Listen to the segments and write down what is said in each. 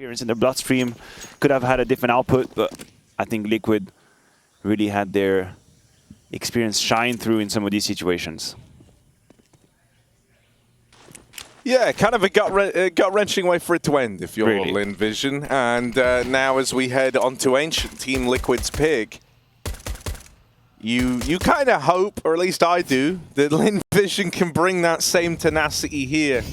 In the bloodstream, could have had a different output, but I think Liquid really had their experience shine through in some of these situations. Yeah, kind of a gut-wrenching way for it to end if you're Really. Lynn Vision. And now as we head onto Ancient, Team Liquid's pick, you kind of hope, or at least I do, that Lynn Vision can bring that same tenacity here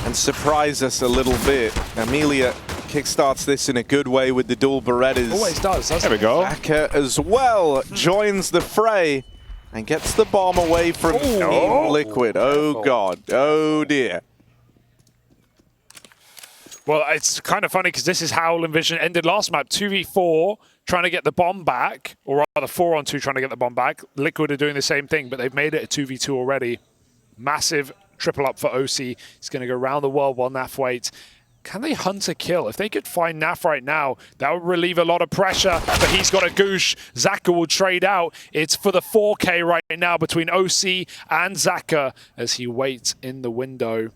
and surprise us a little bit. Amelia kickstarts this in a good way with the dual Berettas. Always does, doesn't There we go. Zaka as well joins the fray and gets the bomb away from Team Liquid. Oh God, oh dear. Well, it's kind of funny because this is how Lynn Vision ended last map. 2v4, trying to get the bomb back, or rather 4-on-2 trying to get the bomb back. Liquid are doing the same thing, but they've made it a 2v2 already. Massive triple up for OC. He's going to go around the world while Naf waits. Can they hunt a kill? If they could find Naf right now, that would relieve a lot of pressure, but he's got a goosh. Zaka will trade out. It's for the 4K right now between OC and Zaka as he waits in the window.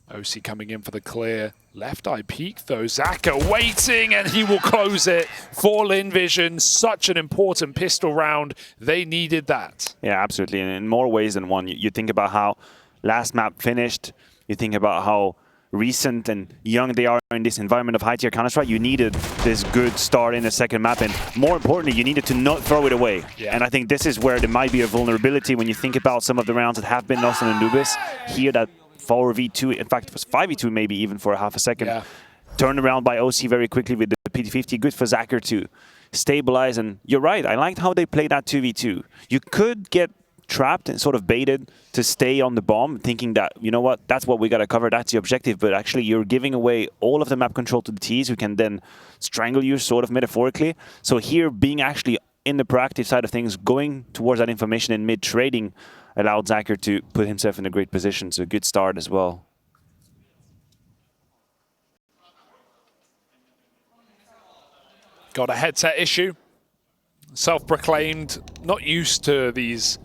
OC coming in for the clear. Left eye peek though. Zaka waiting and he will close it for Lynn Vision. Such an important pistol round. They needed that. Yeah, absolutely. And in more ways than one. You think about how last map finished. You think about how recent and young they are in this environment of high-tier Counter-Strike. You needed this good start in the second map, and more importantly, you needed to not throw it away. Yeah. And I think this is where there might be a vulnerability when you think about some of the rounds that have been lost on Anubis. Here, that 4v2, in fact, it was 5v2 maybe even for a half a second. Yeah. Turned around by OC very quickly with the PT50. Good for Zacher to stabilize. And you're right, I liked how they played that 2v2. You could get trapped and sort of baited to stay on the bomb, thinking that, you know what, that's what we got to cover, that's the objective, but actually you're giving away all of the map control to the Ts who can then strangle you, sort of metaphorically. So here, being actually in the proactive side of things, going towards that information in mid-trading, allowed Zacher to put himself in a great position, so a good start as well. Got a headset issue. Self-proclaimed, not used to these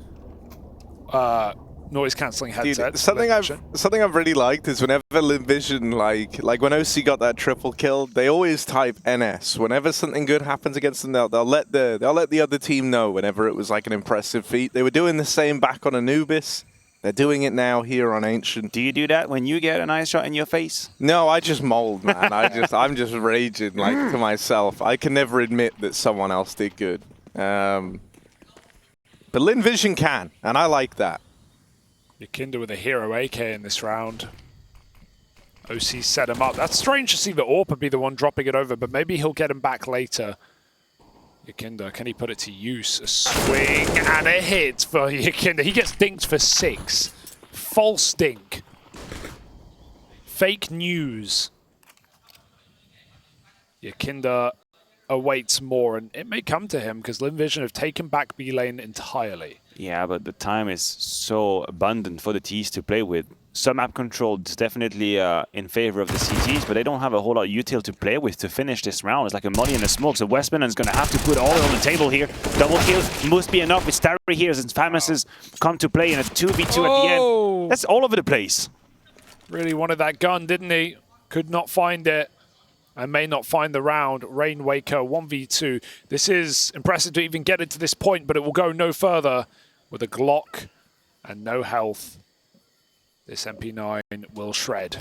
noise-cancelling headsets. Dude, something I've really liked is whenever Lynn Vision, like when OC got that triple kill, they always type NS. Whenever something good happens against them, they'll let the other team know. Whenever it was like an impressive feat, they were doing the same back on Anubis. They're doing it now here on Ancient. Do you do that when you get a nice shot in your face? No, I just mold, man. I'm just raging like to myself. I can never admit that someone else did good. But Lynn Vision can, and I like that. YEKINDAR with a hero AK in this round. OC set him up. That's strange to see the AWP be the one dropping it over, but maybe he'll get him back later. YEKINDAR, can he put it to use? A swing and a hit for YEKINDAR. He gets dinked for 6. False dink. Fake news. YEKINDAR awaits more, and it may come to him because Lynn Vision have taken back B lane entirely. Yeah, but the time is so abundant for the Ts to play with. Some map control is definitely in favor of the CTs, but they don't have a whole lot of util to play with to finish this round. It's like a money in the smoke, so westmelon is going to have to put all on the table here. Double kills must be enough with Starry here since Famous has come to play in a 2v2 at the end. That's all over the place. Really wanted that gun, didn't he? Could not find it. And may not find the round. Rainwaker 1v2. This is impressive to even get it to this point, but it will go no further with a Glock and no health. This MP9 will shred.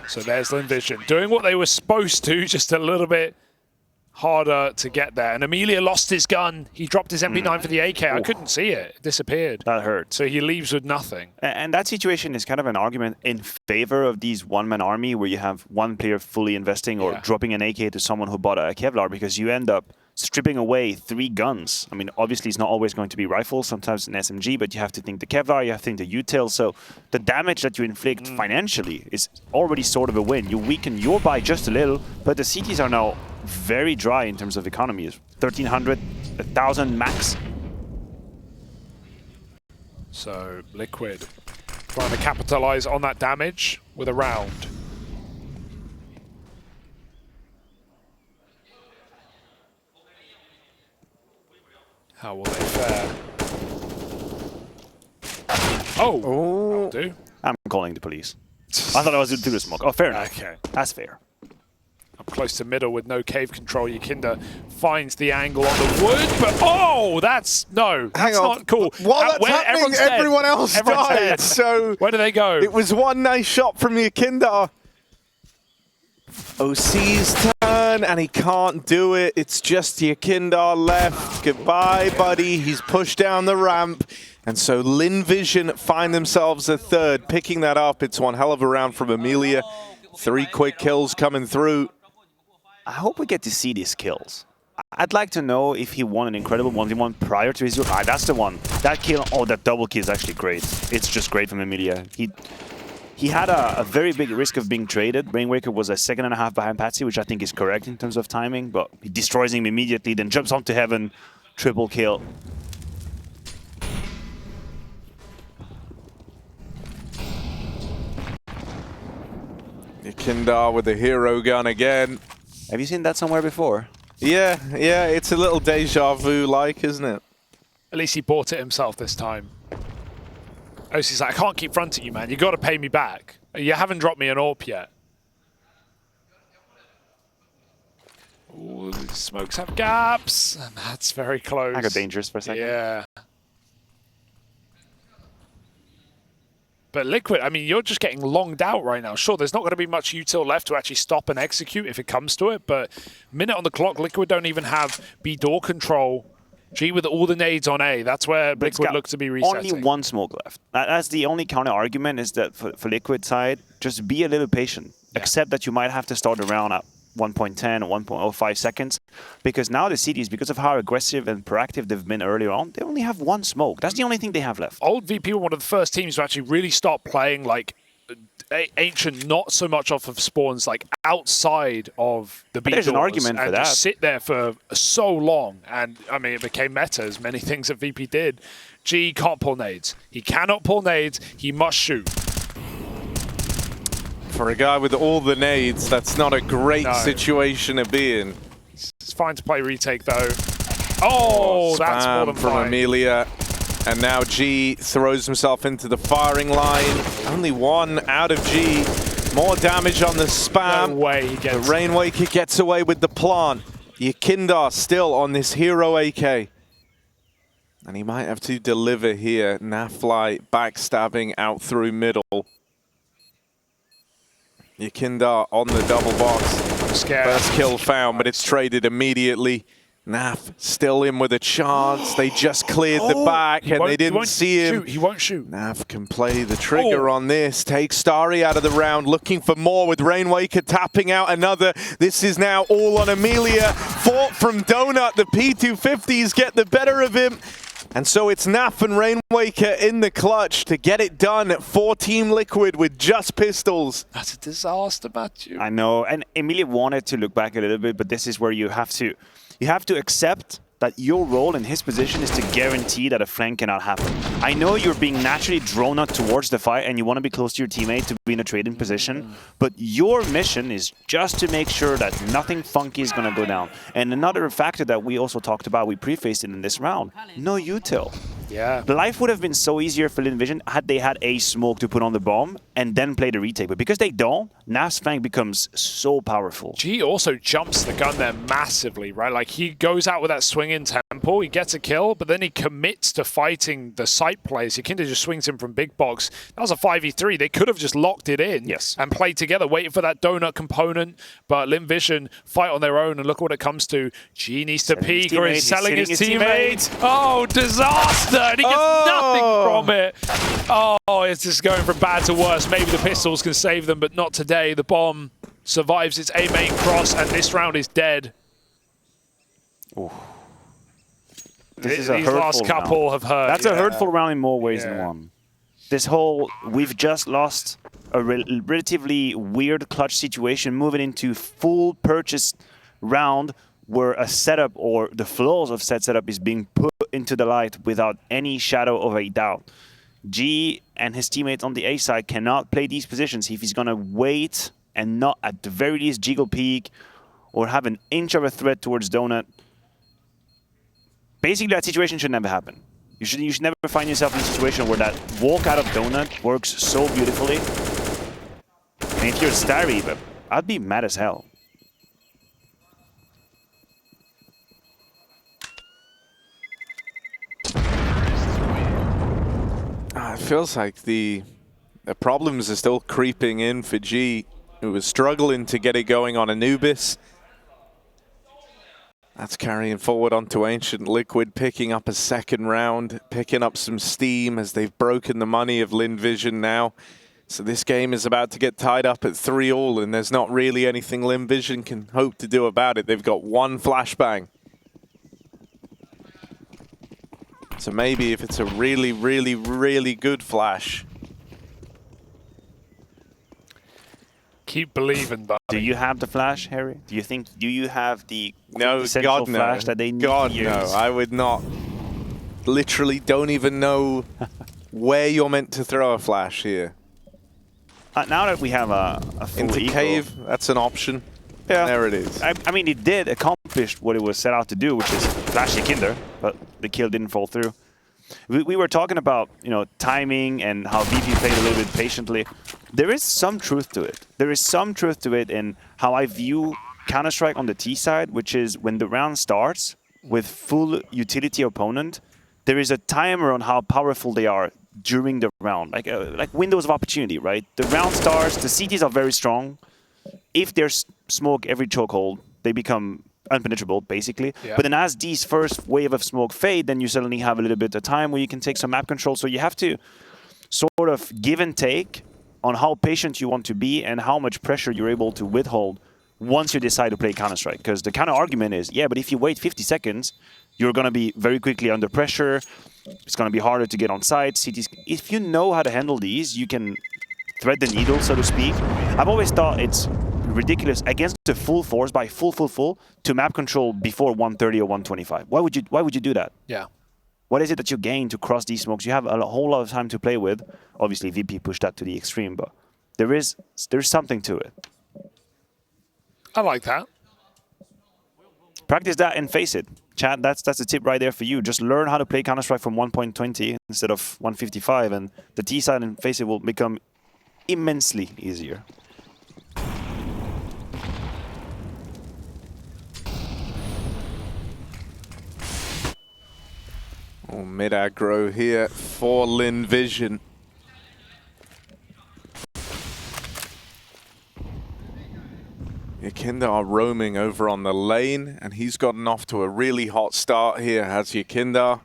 So there's Lynn Vision doing what they were supposed to, just a little bit harder to get there. And Amelia lost his gun. He dropped his MP9 for the AK. I couldn't see it. It disappeared. That hurt. So he leaves with nothing. And that situation is kind of an argument in favor of these one-man army where you have one player fully investing or dropping an AK to someone who bought a Kevlar, because you end up stripping away 3 guns. I mean, obviously it's not always going to be rifles, sometimes an SMG, but you have to think the Kevlar, you have to think the util. So the damage that you inflict financially is already sort of a win. You weaken your buy just a little, but the CTs are now very dry in terms of economy. 1,300, 1,000 max. So Liquid trying to capitalize on that damage with a round. How will they fare? Oh! That'll do. I'm calling the police. I thought I was through the smoke. Oh, fair enough. Okay. That's fair. close to middle with no cave control. YEKINDAR finds the angle on the wood, but that's not cool. While that's happening, everyone else died. So where do they go? It was one nice shot from YEKINDAR. OC's turn, and he can't do it. It's just YEKINDAR left. Goodbye, buddy. He's pushed down the ramp. And so Lynn Vision find themselves a third. Picking that up, it's one hell of a round from Amelia. 3 quick kills coming through. I hope we get to see these kills. I'd like to know if he won an incredible 1v1 prior to his... that's the one. That kill, that double kill is actually great. It's just great from Amelia. He had a very big risk of being traded. Rainwaker was a 2.5 behind Patsy, which I think is correct in terms of timing, but he destroys him immediately, then jumps onto heaven, triple kill. YEKINDAR with the hero gun again. Have you seen that somewhere before? Yeah, it's a little deja vu-like, isn't it? At least he bought it himself this time. OC's like, I can't keep fronting you, man. You got to pay me back. You haven't dropped me an AWP yet. Ooh, the smokes have gaps. And that's very close. I got dangerous for a second. Yeah. But Liquid, I mean, you're just getting longed out right now. Sure, there's not going to be much util left to actually stop and execute if it comes to it, but minute on the clock, Liquid don't even have B door control. G with all the nades on A. That's where Liquid looks to be resetting. Only one smoke left. That's the only counter argument, is that for Liquid side, just be a little patient. Yeah. Accept that you might have to start around at 1.10 or 1.05 seconds, because now the CDs, because of how aggressive and proactive they've been earlier on, they only have one smoke. That's the only thing they have left. Old VP were one of the first teams to actually really start playing like Ancient, not so much off of spawns, like outside of the B doors. There's an argument for that. Just sit there for so long, and I mean, it became meta, as many things that VP did. G can't pull nades. He cannot pull nades. He must shoot. For a guy with all the nades, that's not a great situation to be in. It's fine to play retake, though. Oh, that's more than from fine. Amelia. And now G throws himself into the firing line. Only one out of G. More damage on the spam. No way he gets the Rainwaker gets away with the plant. YEKINDAR still on this hero AK. And he might have to deliver here. Nafly backstabbing out through middle. YEKINDAR on the double box. I'm scared. First kill found, but it's traded immediately. Naf still in with a chance. They just cleared the back and they didn't see him. He won't shoot. Naf can play the trigger on this. Take Starry out of the round, looking for more with Rainwaker tapping out another. This is now all on Amelia. Fought from Donut. The P250s get the better of him. And so it's Naf and Rainwaker in the clutch to get it done for Team Liquid with just pistols. That's a disaster, Matthew. I know, and Emilia wanted to look back a little bit, but this is where you have to accept that your role in his position is to guarantee that a flank cannot happen. I know you're being naturally drawn out towards the fight and you want to be close to your teammate to be in a trading position, but your mission is just to make sure that nothing funky is going to go down. And another factor that we also talked about, we prefaced it in this round, no util. Yeah. Life would have been so easier for Lynn Vision had they had a smoke to put on the bomb and then play the retake. But because they don't, Naf's flank becomes so powerful. G also jumps the gun there massively, right? Like, he goes out with that swing in tempo, he gets a kill, but then he commits to fighting the site plays. YEKINDAR just swings him from big box. That was a 5v3. They could have just locked it in and played together, waiting for that donut component. But Lynn Vision fight on their own, and look what it comes to. G needs to peek, or he's selling his teammate. Oh, disaster! And he gets nothing from it. Oh, it's just going from bad to worse. Maybe the pistols can save them, but not today. The bomb survives its A main cross, and this round is dead. Ooh. These last couple have hurt. That's a hurtful round in more ways than one. This whole, we've just lost a relatively weird clutch situation, moving into full purchase round where a setup or the flaws of said setup is being put into the light without any shadow of a doubt. G and his teammates on the A side cannot play these positions if he's going to wait and not at the very least jiggle peek or have an inch of a threat towards Donut. Basically, that situation should never happen. You should never find yourself in a situation where that walk out of Donut works so beautifully. And if you're Starry, I'd be mad as hell. feels like the problems are still creeping in for G, who was struggling to get it going on Anubis. That's carrying forward onto Ancient Liquid, picking up a second round, picking up some steam as they've broken the money of Lynn Vision now. So this game is about to get tied up at 3-all, and there's not really anything Lynn Vision can hope to do about it. They've got one flashbang. So maybe if it's a really, really, really good flash. Keep believing, buddy. Do you have the flash, Harry? Do you have the essential flash that they need? God, to use? no. I would not. Literally don't even know where you're meant to throw a flash here. Now that we have a full Into eco, cave, that's an option. Yeah. There it is. I mean, it did accomplish what it was set out to do, which is flash YEKINDAR, but the kill didn't fall through. We were talking about, you know, timing and how VP played a little bit patiently. There is some truth to it. There is some truth to it in how I view Counter-Strike on the T side, which is when the round starts with full utility opponent, there is a timer on how powerful they are during the round, like windows of opportunity, right? The round starts, the CTs are very strong. If there's smoke every chokehold, they become unpenetrable, basically. Yeah. But then as these first wave of smoke fade, then you suddenly have a little bit of time where you can take some map control. So you have to sort of give and take on how patient you want to be and how much pressure you're able to withhold once you decide to play Counter-Strike. Because the counter argument is, yeah, but if you wait 50 seconds, you're going to be very quickly under pressure. It's going to be harder to get on site. CTs. If you know how to handle these, you can thread the needle, so to speak. I've always thought it's ridiculous against the full force by full to map control before 130 or 125. Why would you do that? Yeah. What is it that you gain to cross these smokes? You have a whole lot of time to play with. Obviously, VP pushed that to the extreme, but there's something to it. I like that. Practice that and face it. Chat, that's a tip right there for you. Just learn how to play Counter-Strike from 1.20 instead of 155, and the T side and face it will become immensely easier. Oh, mid aggro here for Lynn Vision. YEKINDAR roaming over on the lane, and he's gotten off to a really hot start here, has YEKINDAR.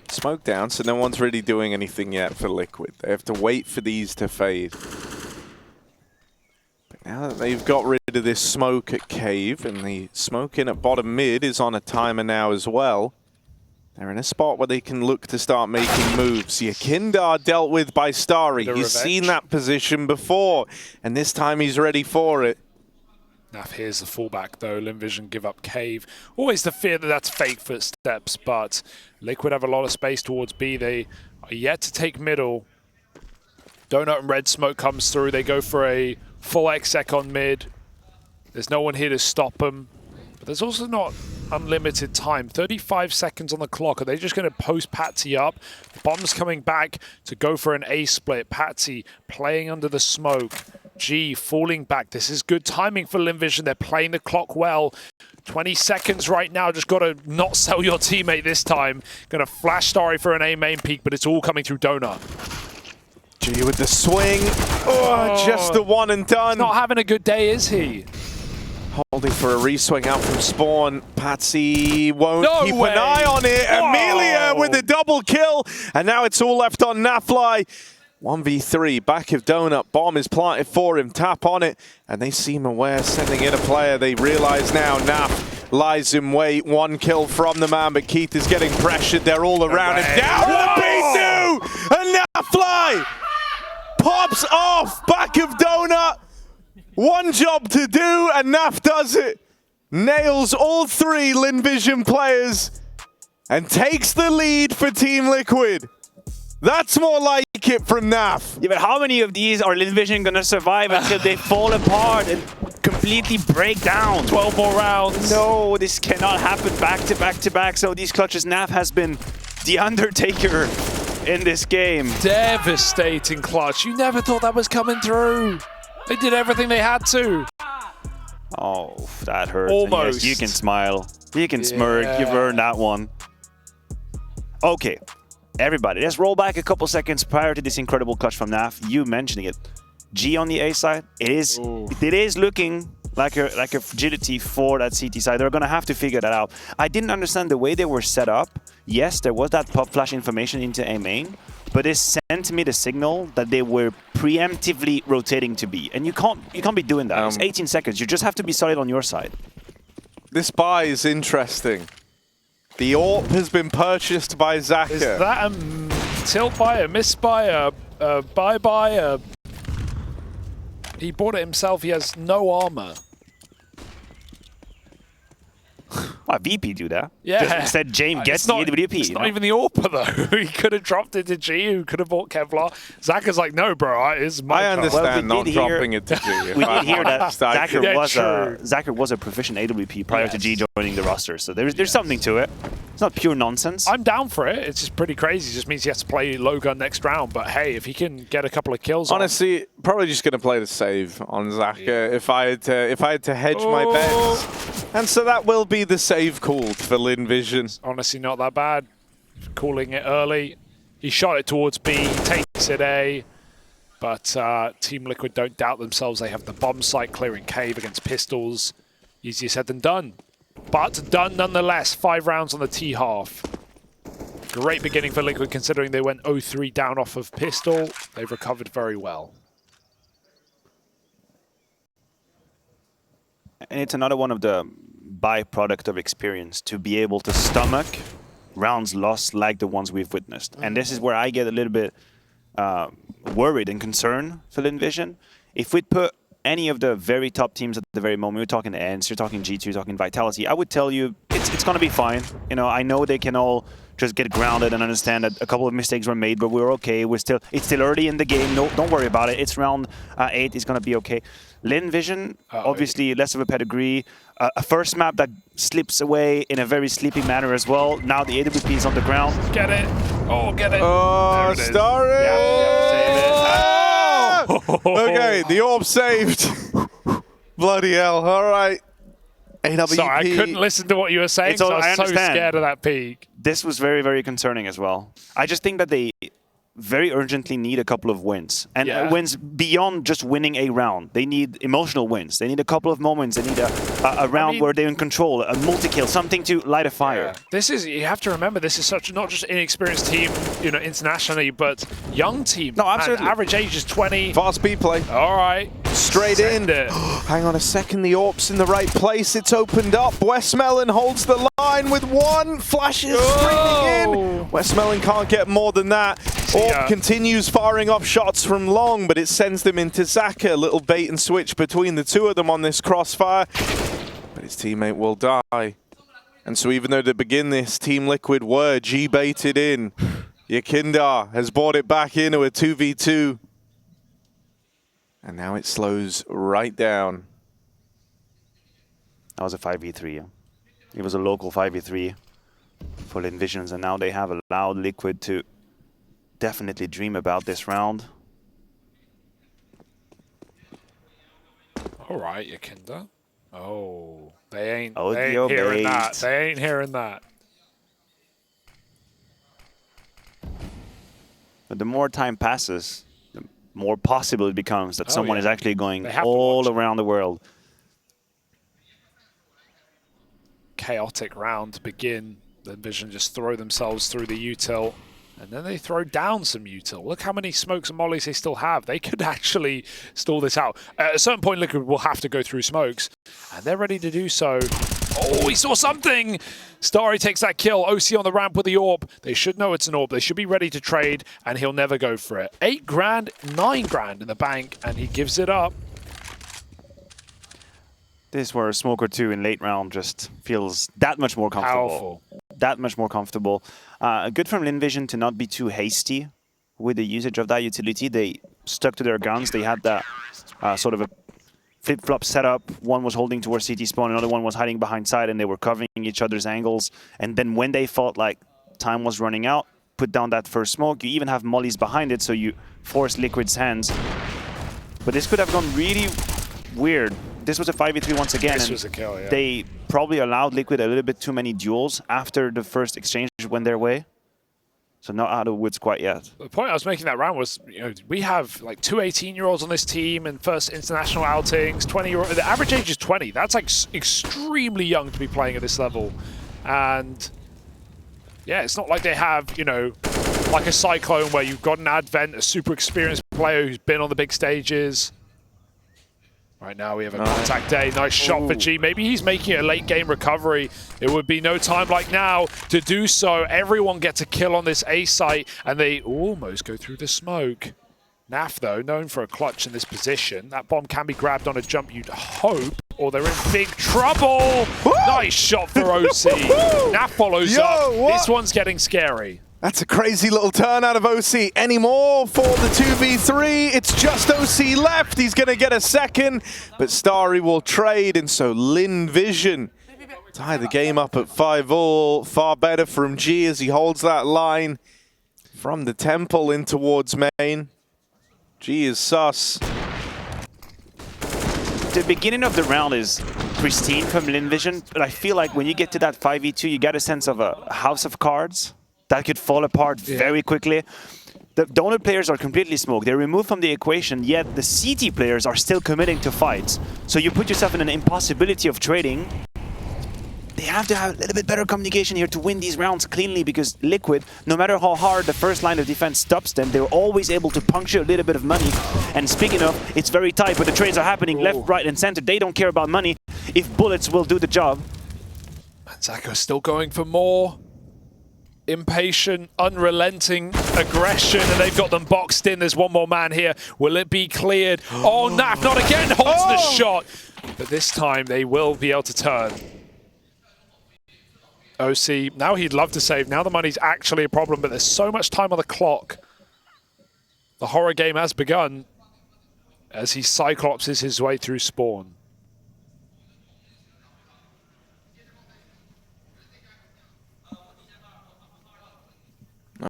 Smoke down, so no one's really doing anything yet for Liquid. They have to wait for these to fade. But now that they've got rid of this smoke at cave, and the smoke in at bottom mid is on a timer now as well, they're in a spot where they can look to start making moves. YEKINDAR dealt with by Starry. He's seen that position before, and this time he's ready for it. Naf here's the fallback though. Lynn Vision give up cave. Always the fear that that's fake footsteps, but Liquid have a lot of space towards B. They are yet to take middle. Donut and red smoke comes through. They go for a full exec on mid. There's no one here to stop them. But there's also not unlimited time. 35 seconds on the clock. Are they just going to post Patsy up? The bomb's coming back to go for an A split. Patsy playing under the smoke. G falling back. This is good timing for Lynn Vision. They're playing the clock well. 20 seconds right now. Just got to not sell your teammate this time. Going to flash Starry for an A main peak, but it's all coming through Donut. G with the swing. Oh, just the one and done. Not having a good day, is he? Holding for a re-swing out from spawn. Patsy won't keep an eye on it. Whoa. Amelia with a double kill. And now it's all left on Nafly. 1v3, back of Donut. Bomb is planted for him. Tap on it. And they seem aware, sending in a player. They realize now Naf lies in wait. One kill from the man, but Keith is getting pressured. They're all around him. Down to the B2! And Nafly pops off. Back of Donut. One job to do, and Naf does it. Nails all three Lynn Vision players and takes the lead for Team Liquid. That's more like it from Naf. Yeah, but how many of these are Lynn Vision going to survive until they fall apart and completely break down? 12 more rounds. No, this cannot happen back to back to back. So these clutches, Naf has been the Undertaker in this game. Devastating clutch. You never thought that was coming through. They did everything they had to. Oh, that hurts. Almost. Yes, you can smile. You can smirk. You've earned that one. Okay, everybody, let's roll back a couple seconds prior to this incredible clutch from Naf. You mentioning it. G on the A side. It is looking like a fragility for that CT side. They're gonna have to figure that out. I didn't understand the way they were set up. Yes, there was that pop flash information into A main, but it sent me the signal that they were preemptively rotating to B, and you can't be doing that. It's 18 seconds. You just have to be solid on your side. This buy is interesting. The AWP has been purchased by Zaka. Is that a tilt buy, a miss buy, a buy? He bought it himself. He has no armor. Why VP do that? Yeah. Just instead, James gets the AWP. It's not even the AWPer though. He could have dropped it to G. Who could have bought Kevlar? Zaka's like, no, bro. It's my I understand well, not dropping it to G. We did hear that Zaka was a proficient AWP prior to G joining the roster, so there's something to it. It's not pure nonsense. I'm down for it. It's just pretty crazy. It just means he has to play low gun next round. But hey, if he can get a couple of kills, honestly, probably just gonna play the save on Zaka if I had to hedge my bets. And so that will be the save called for Lynn Vision. Honestly, not that bad. Calling it early. He shot it towards B, takes it A. But Team Liquid don't doubt themselves. They have the bomb site clearing cave against pistols. Easier said than done. But done nonetheless. 5 rounds on the T half. Great beginning for Liquid considering they went 0-3 down off of pistol. They've recovered very well. And it's another one of the byproduct of experience to be able to stomach rounds lost like the ones we've witnessed. And this is where I get a little bit worried and concerned for Lynn Vision. If we'd put any of the very top teams at the very moment, you're talking ENCE, you're talking G2, you're talking Vitality, I would tell you it's going to be fine. You know, I know they can all just get grounded and understand that a couple of mistakes were made, but we're okay. It's still early in the game. No, don't worry about it. It's round 8. It's going to be okay. Lynn Vision, obviously less of a pedigree. A first map that slips away in a very sleepy manner as well. Now the AWP is on the ground. Get it. Oh, get it. Oh, Starry! Okay, the AWP saved. Bloody hell. All right. AWP. Sorry, I couldn't listen to what you were saying, so I was so scared of that peak. This was very, very concerning as well. I just think that they very urgently need a couple of wins. And wins beyond just winning a round. They need emotional wins. They need a couple of moments. They need a round where they're in control, a multi-kill, something to light a fire. Yeah. This is, you have to remember, this is such not just inexperienced team, you know, internationally, but young team. No, absolutely. And average age is 20. Fast B play. All right. Straight in. Hang on a second, the AWP's in the right place. It's opened up. westmelon holds the line with one. Flashes streaming in. westmelon can't get more than that. AWP continues firing off shots from long, but it sends them into Zaka. A little bait and switch between the two of them on this crossfire. But his teammate will die. And so even though to begin this, Team Liquid were G-baited in, YEKINDAR has brought it back into a 2v2. And now it slows right down. That was a 5v3. Yeah. It was a local 5v3 for Lynn Visions, and now they have allowed Liquid to definitely dream about this round. All right, YEKINDAR. Oh, they ain't Audio hearing bait. that. They ain't hearing that. But the more time passes, the more possible it becomes that someone is actually going all around the world. Chaotic round to begin. The Vision just throw themselves through the util. And then they throw down some util. Look how many smokes and mollies they still have. They could actually stall this out. At a certain point, Liquid will have to go through smokes. And they're ready to do so. Oh, he saw something! Starry takes that kill. OC on the ramp with the AWP. They should know it's an AWP. They should be ready to trade, and he'll never go for it. 8 grand, 9 grand in the bank, and he gives it up. This is where a smoke or two in late round just feels that much more comfortable. Powerful. That much more comfortable. Good from Lynn Vision to not be too hasty with the usage of that utility. They stuck to their guns. They had that sort of a flip-flop setup. One was holding towards CT spawn, another one was hiding behind side, and they were covering each other's angles. And then when they felt like time was running out, put down that first smoke. You even have mollies behind it, so you force Liquid's hands. But this could have gone really weird this was a 5v3 once again. This and was a kill, yeah. They probably allowed Liquid a little bit too many duels after the first exchange went their way. So not out of the woods quite yet. The point I was making that round was, you know, we have like 2 18-year-olds on this team and first international outings, 20-year-old. The average age is 20. That's like extremely young to be playing at this level. And yeah, it's not like they have, you know, like a Cyclone where you've got an Advent, a super experienced player who's been on the big stages. Right now we have a contact day. Nice shot for G. Maybe he's making a late game recovery. It would be no time like now to do so. Everyone gets a kill on this A site and they almost go through the smoke. Naf though, known for a clutch in this position. That bomb can be grabbed on a jump, you'd hope, or they're in big trouble. Nice shot for OC. Naf follows up. This one's getting scary. That's a crazy little turn out of OC. Any more for the 2v3? It's just OC left. He's going to get a second, but Starry will trade, and so Lynn Vision tie the game up at 5-all. Far better from G as he holds that line from the temple in towards main. G is sus. The beginning of the round is pristine from Lynn Vision, but I feel like when you get to that 5v2, you get a sense of a house of cards that could fall apart very quickly. The Donut players are completely smoked. They're removed from the equation, yet the CT players are still committing to fights. So you put yourself in an impossibility of trading. They have to have a little bit better communication here to win these rounds cleanly, because Liquid, no matter how hard the first line of defense stops them, they're always able to puncture a little bit of money. And speaking of, it's very tight, but the trades are happening left, right, and center. They don't care about money if bullets will do the job. Zako's still going for more. Impatient, unrelenting aggression, and they've got them boxed in. There's one more man here. Will it be cleared? Oh, Naf, not again, holds the shot. But this time they will be able to turn. OC, now he'd love to save. Now the money's actually a problem, but there's so much time on the clock. The horror game has begun as he cyclopses his way through spawn.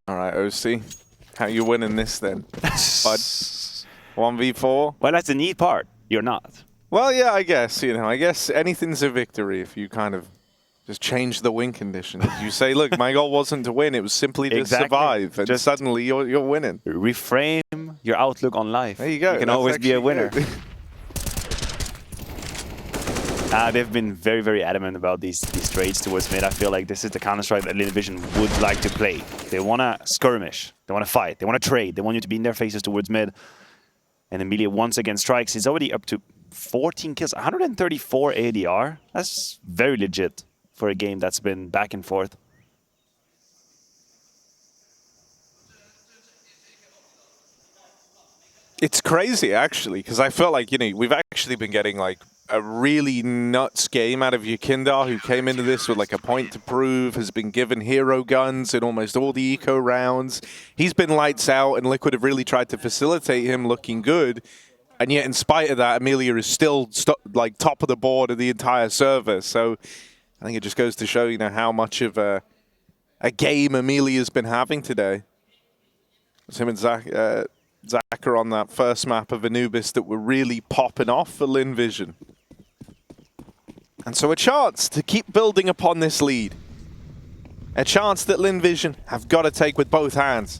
All right, OC. How you winning this then, bud? 1v4? Well, that's the neat part. You're not. Well, yeah, I guess, you know, I guess anything's a victory if you kind of just change the win condition. You say, look, my goal wasn't to win, it was simply to survive, and just suddenly you're winning. Reframe your outlook on life. There you go. You can always be a winner. They've been very, very adamant about these trades towards mid. I feel like this is the Counter-Strike that Lynn Vision would like to play. They want to skirmish. They want to fight. They want to trade. They want you to be in their faces towards mid. And Emilia once again strikes. He's already up to 14 kills, 134 ADR. That's very legit for a game that's been back and forth. It's crazy, actually, because I felt like, you know, we've actually been getting like a really nuts game out of YEKINDAR, who came into this with like a point to prove, has been given hero guns in almost all the eco rounds. He's been lights out, and Liquid have really tried to facilitate him looking good. And yet, in spite of that, Emilia is still like top of the board of the entire server. So I think it just goes to show, you know, how much of a game Emilia's been having today. It's him and Zach are on that first map of Anubis that were really popping off for Lynn Vision. And so a chance to keep building upon this lead. A chance that Lynn Vision have got to take with both hands.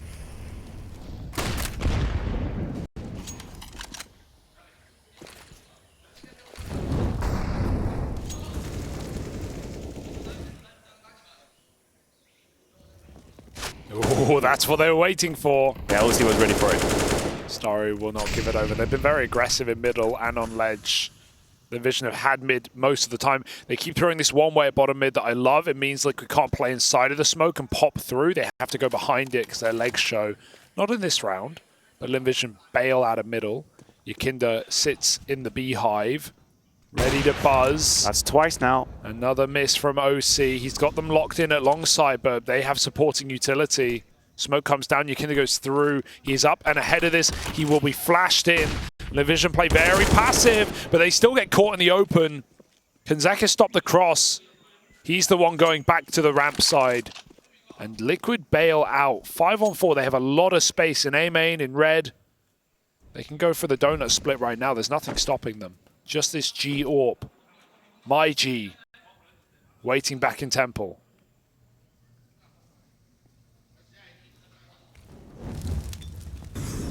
Oh, that's what they were waiting for. Yeah, OC was ready for it. Starry will not give it over. They've been very aggressive in middle and on ledge. The Vision have had mid most of the time. They keep throwing this one way at bottom mid that I love. It means like we can't play inside of the smoke and pop through. They have to go behind it because their legs show. Not in this round, but Lynn Vision bail out of middle. YEKINDAR sits in the beehive, ready to buzz. That's twice now. Another miss from OC. He's got them locked in at long side, but they have supporting utility. Smoke comes down, YEKINDAR goes through. He's up and ahead of this. He will be flashed in. Lynn Vision play very passive, but they still get caught in the open. Can Zaka stop the cross? He's the one going back to the ramp side. And Liquid bail out. 5-on-4, they have a lot of space in A main, in red. They can go for the donut split right now. There's nothing stopping them. Just this G AWP. My G. Waiting back in Temple.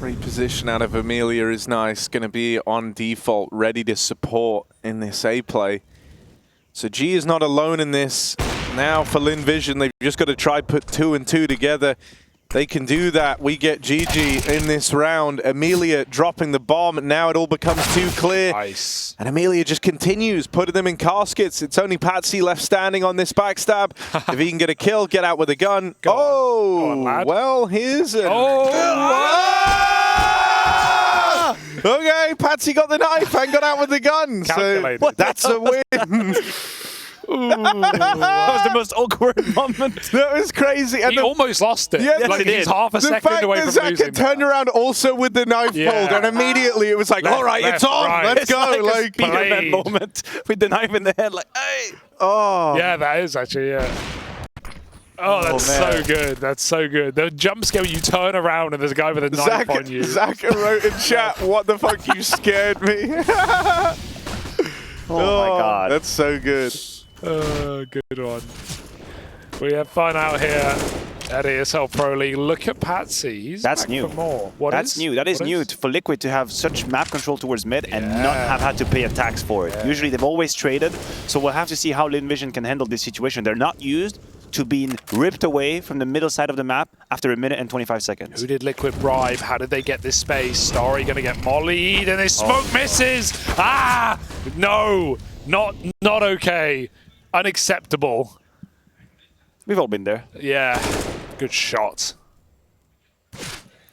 Reposition out of Amelia is nice. Going to be on default, ready to support in this A play. So G is not alone in this. Now for Lynn Vision, they've just got to try put 2 and 2 together. They can do that. We get GG in this round. Amelia dropping the bomb. Now it all becomes too clear. Nice. And Amelia just continues putting them in caskets. It's only Patsy left standing on this backstab. If he can get a kill, get out with a gun. Go on, lad. Well, here's an... Okay, Patsy got the knife and got out with the gun. So that's a win. That was the most awkward moment. That was crazy. And he almost lost it. Yeah, like he's half a second away from losing. The fact that Zaka turned around also with the knife pulled, and immediately it was like, all right, it's on, let's go. Like that moment with the knife in the head, like, hey. Oh. Yeah, that is actually, yeah. Oh, that's so good. That's so good. The jump scare, you turn around and there's a guy with a knife on you. Zaka wrote in chat, what the fuck, you scared me. Oh my God. That's so good. Good one. We have fun out here at ESL Pro League. Look at Patsy. He's That's back new. for more. That's new. That is new for Liquid to have such map control towards mid and not have had to pay a tax for it. Usually they've always traded, so we'll have to see how Lynn Vision can handle this situation. They're not used to being ripped away from the middle side of the map after a minute and 25 seconds. Who did Liquid bribe? How did they get this space? Starry gonna get mollied and his smoke misses. Ah! No! Not okay. Unacceptable. We've all been there. Yeah. Good shot.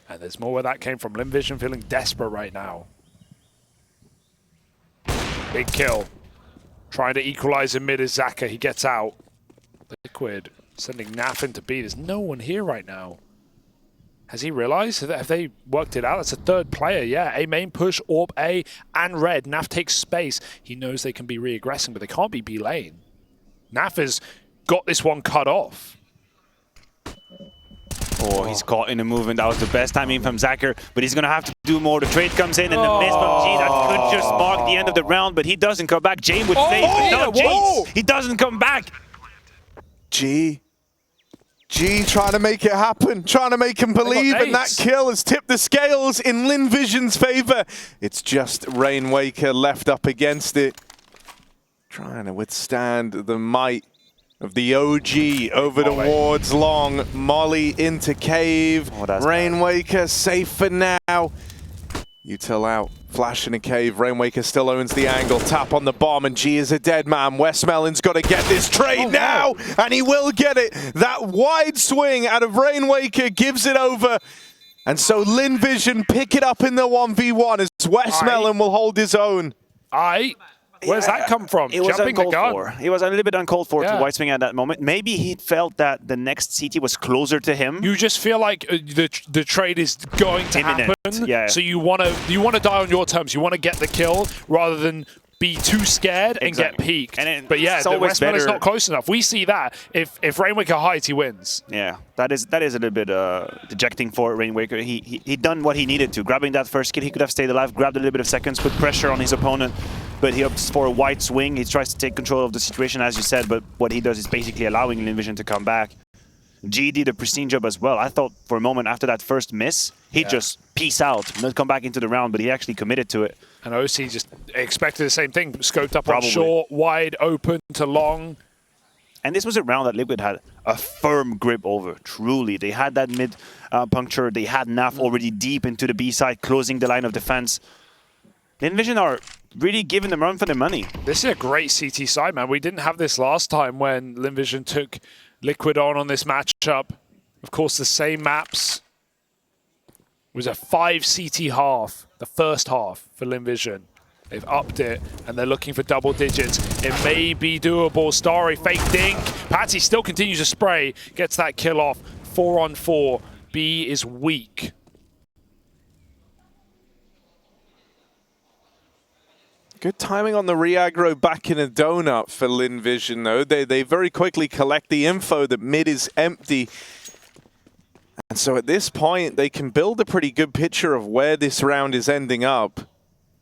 And there's more where that came from. Lynn Vision feeling desperate right now. Big kill. Trying to equalize in mid is Zaka. He gets out. Liquid sending Naf into B. There's no one here right now. Has he realized? Have they worked it out? That's a third player, yeah. A main push, AWP A and red. Naf takes space. He knows they can be re-aggressing, but they can't be B lane. Naf has got this one cut off. Oh, he's caught in a movement. That was the best timing from Zaka, but he's going to have to do more. The trade comes in and the miss from G that could just mark the end of the round, but he doesn't come back. Jane would save, but no, G, he doesn't come back. G trying to make it happen, trying to make him believe, and that kill has tipped the scales in Lynn Vision's favor. It's just Rainwaker left up against it, trying to withstand the might of the OG over towards long. Molly into cave. Rainwaker safe for now. Util out. Flash in a cave. Rainwaker still owns the angle. Tap on the bomb, and G is a dead man. Westmelon's got to get this trade now, and he will get it. That wide swing out of Rainwaker gives it over. And so Lynn Vision pick it up in the 1v1 as Westmelon will hold his own. Where's that come from? It was Jumping the uncalled gun. for. It was a little bit uncalled for to white swing at that moment. Maybe he felt that the next CT was closer to him. You just feel like the trade is going to happen. Yeah. So you want to die on your terms. You want to get the kill rather than be too scared and get peaked. But yeah, the Westmelon's not close enough. We see that. If Rainwaker hides, he wins. Yeah, that is a little bit dejecting for Rainwaker. He done what he needed to. Grabbing that first kill, he could have stayed alive, grabbed a little bit of seconds, put pressure on his opponent. But he opts for a wide swing. He tries to take control of the situation, as you said. But what he does is basically allowing Lynn Vision to come back. G did a pristine job as well. I thought for a moment after that first miss, he'd just peace out, not come back into the round, but he actually committed to it. And OC just expected the same thing, scoped up on short, wide open to long. And this was a round that Liquid had a firm grip over, truly. They had that mid puncture, they had Naf already deep into the B side, closing the line of defense. Lynn Vision are really giving them run for their money. This is a great CT side, man. We didn't have this last time when Lynn Vision took Liquid on this matchup. Of course, the same maps. It was a 5 CT half, the first half for Lynn Vision. They've upped it, and they're looking for double digits. It may be doable. Starry, fake dink. Patsy still continues to spray, gets that kill off. 4 on 4. B is weak. Good timing on the re-aggro back in a donut for Lynn Vision, though. They very quickly collect the info that mid is empty. And so at this point, they can build a pretty good picture of where this round is ending up.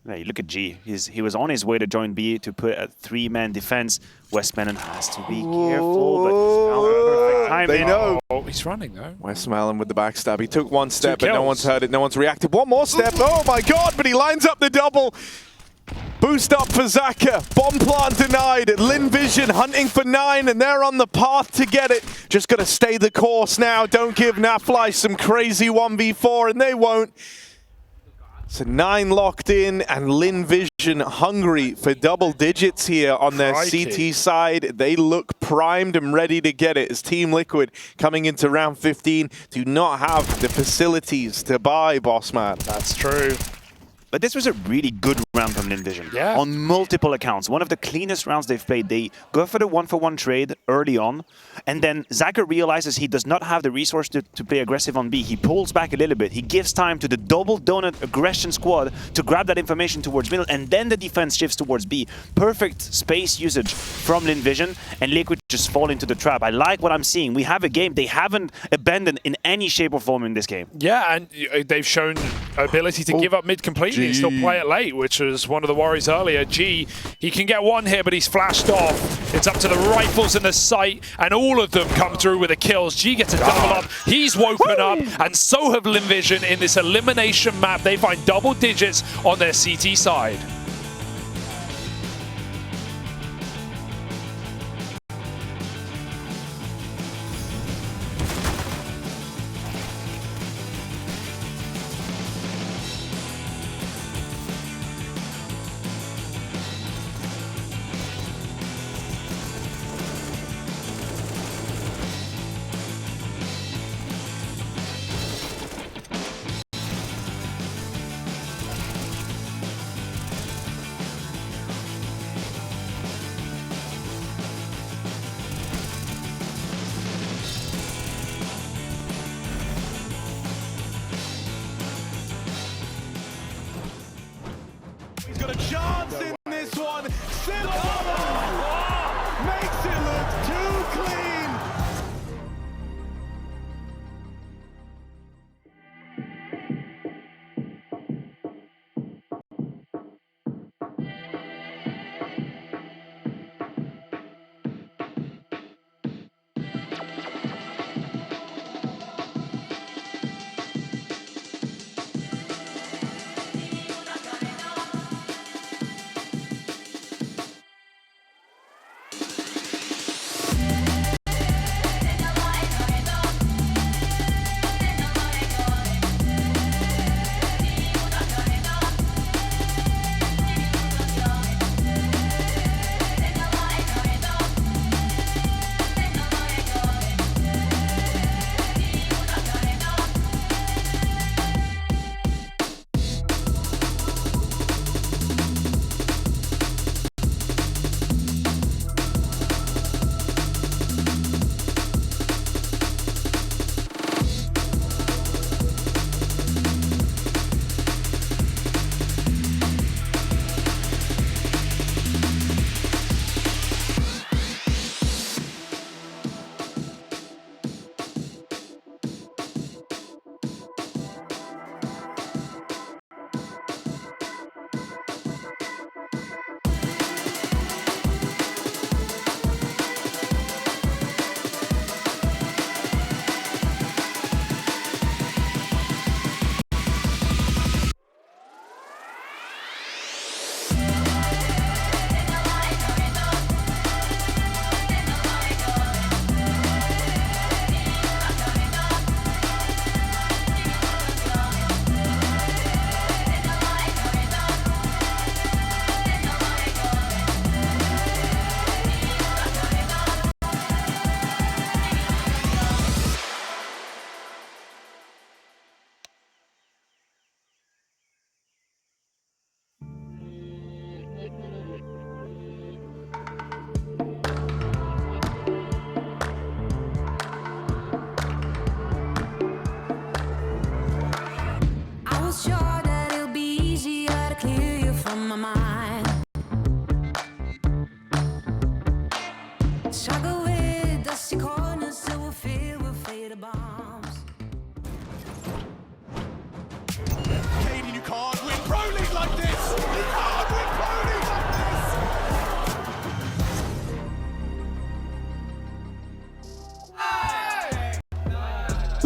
Yeah, you look at G. He was on his way to join B to put a 3-man defense. westmelon has to be careful, but perfect timing. They know. Oh, he's running though. westmelon with the backstab. He took one step, but no kills. one's heard it. No one's reacted. One more step. Oh my god, but he lines up the double. Boost up for Zaka. Bomb plant denied. Lynn Vision hunting for 9, and they're on the path to get it. Just got to stay the course now. Don't give Nafly some crazy 1v4, and they won't. So 9 locked in, and Lynn Vision hungry for double digits here on their CT side. They look primed and ready to get it as Team Liquid coming into round 15 do not have the facilities to buy, boss man. That's true. But this was a really good round from Lynn Vision. Yeah. On multiple accounts. One of the cleanest rounds they've played. They go for the 1-for-1 trade early on, and then Zaka realizes he does not have the resource to play aggressive on B. He pulls back a little bit. He gives time to the double donut aggression squad to grab that information towards middle, and then the defense shifts towards B. Perfect space usage from Lynn Vision, and Liquid just fall into the trap. I like what I'm seeing. We have a game they haven't abandoned in any shape or form in this game. Yeah, and they've shown ability to give up mid completely and still play it late, which was one of the worries earlier. G, he can get one here, but he's flashed off. It's up to the rifles in the sight, and all of them come through with the kills. G gets a double up. He's woken up, and so have Lynn Vision in this elimination map. They find double digits on their CT side.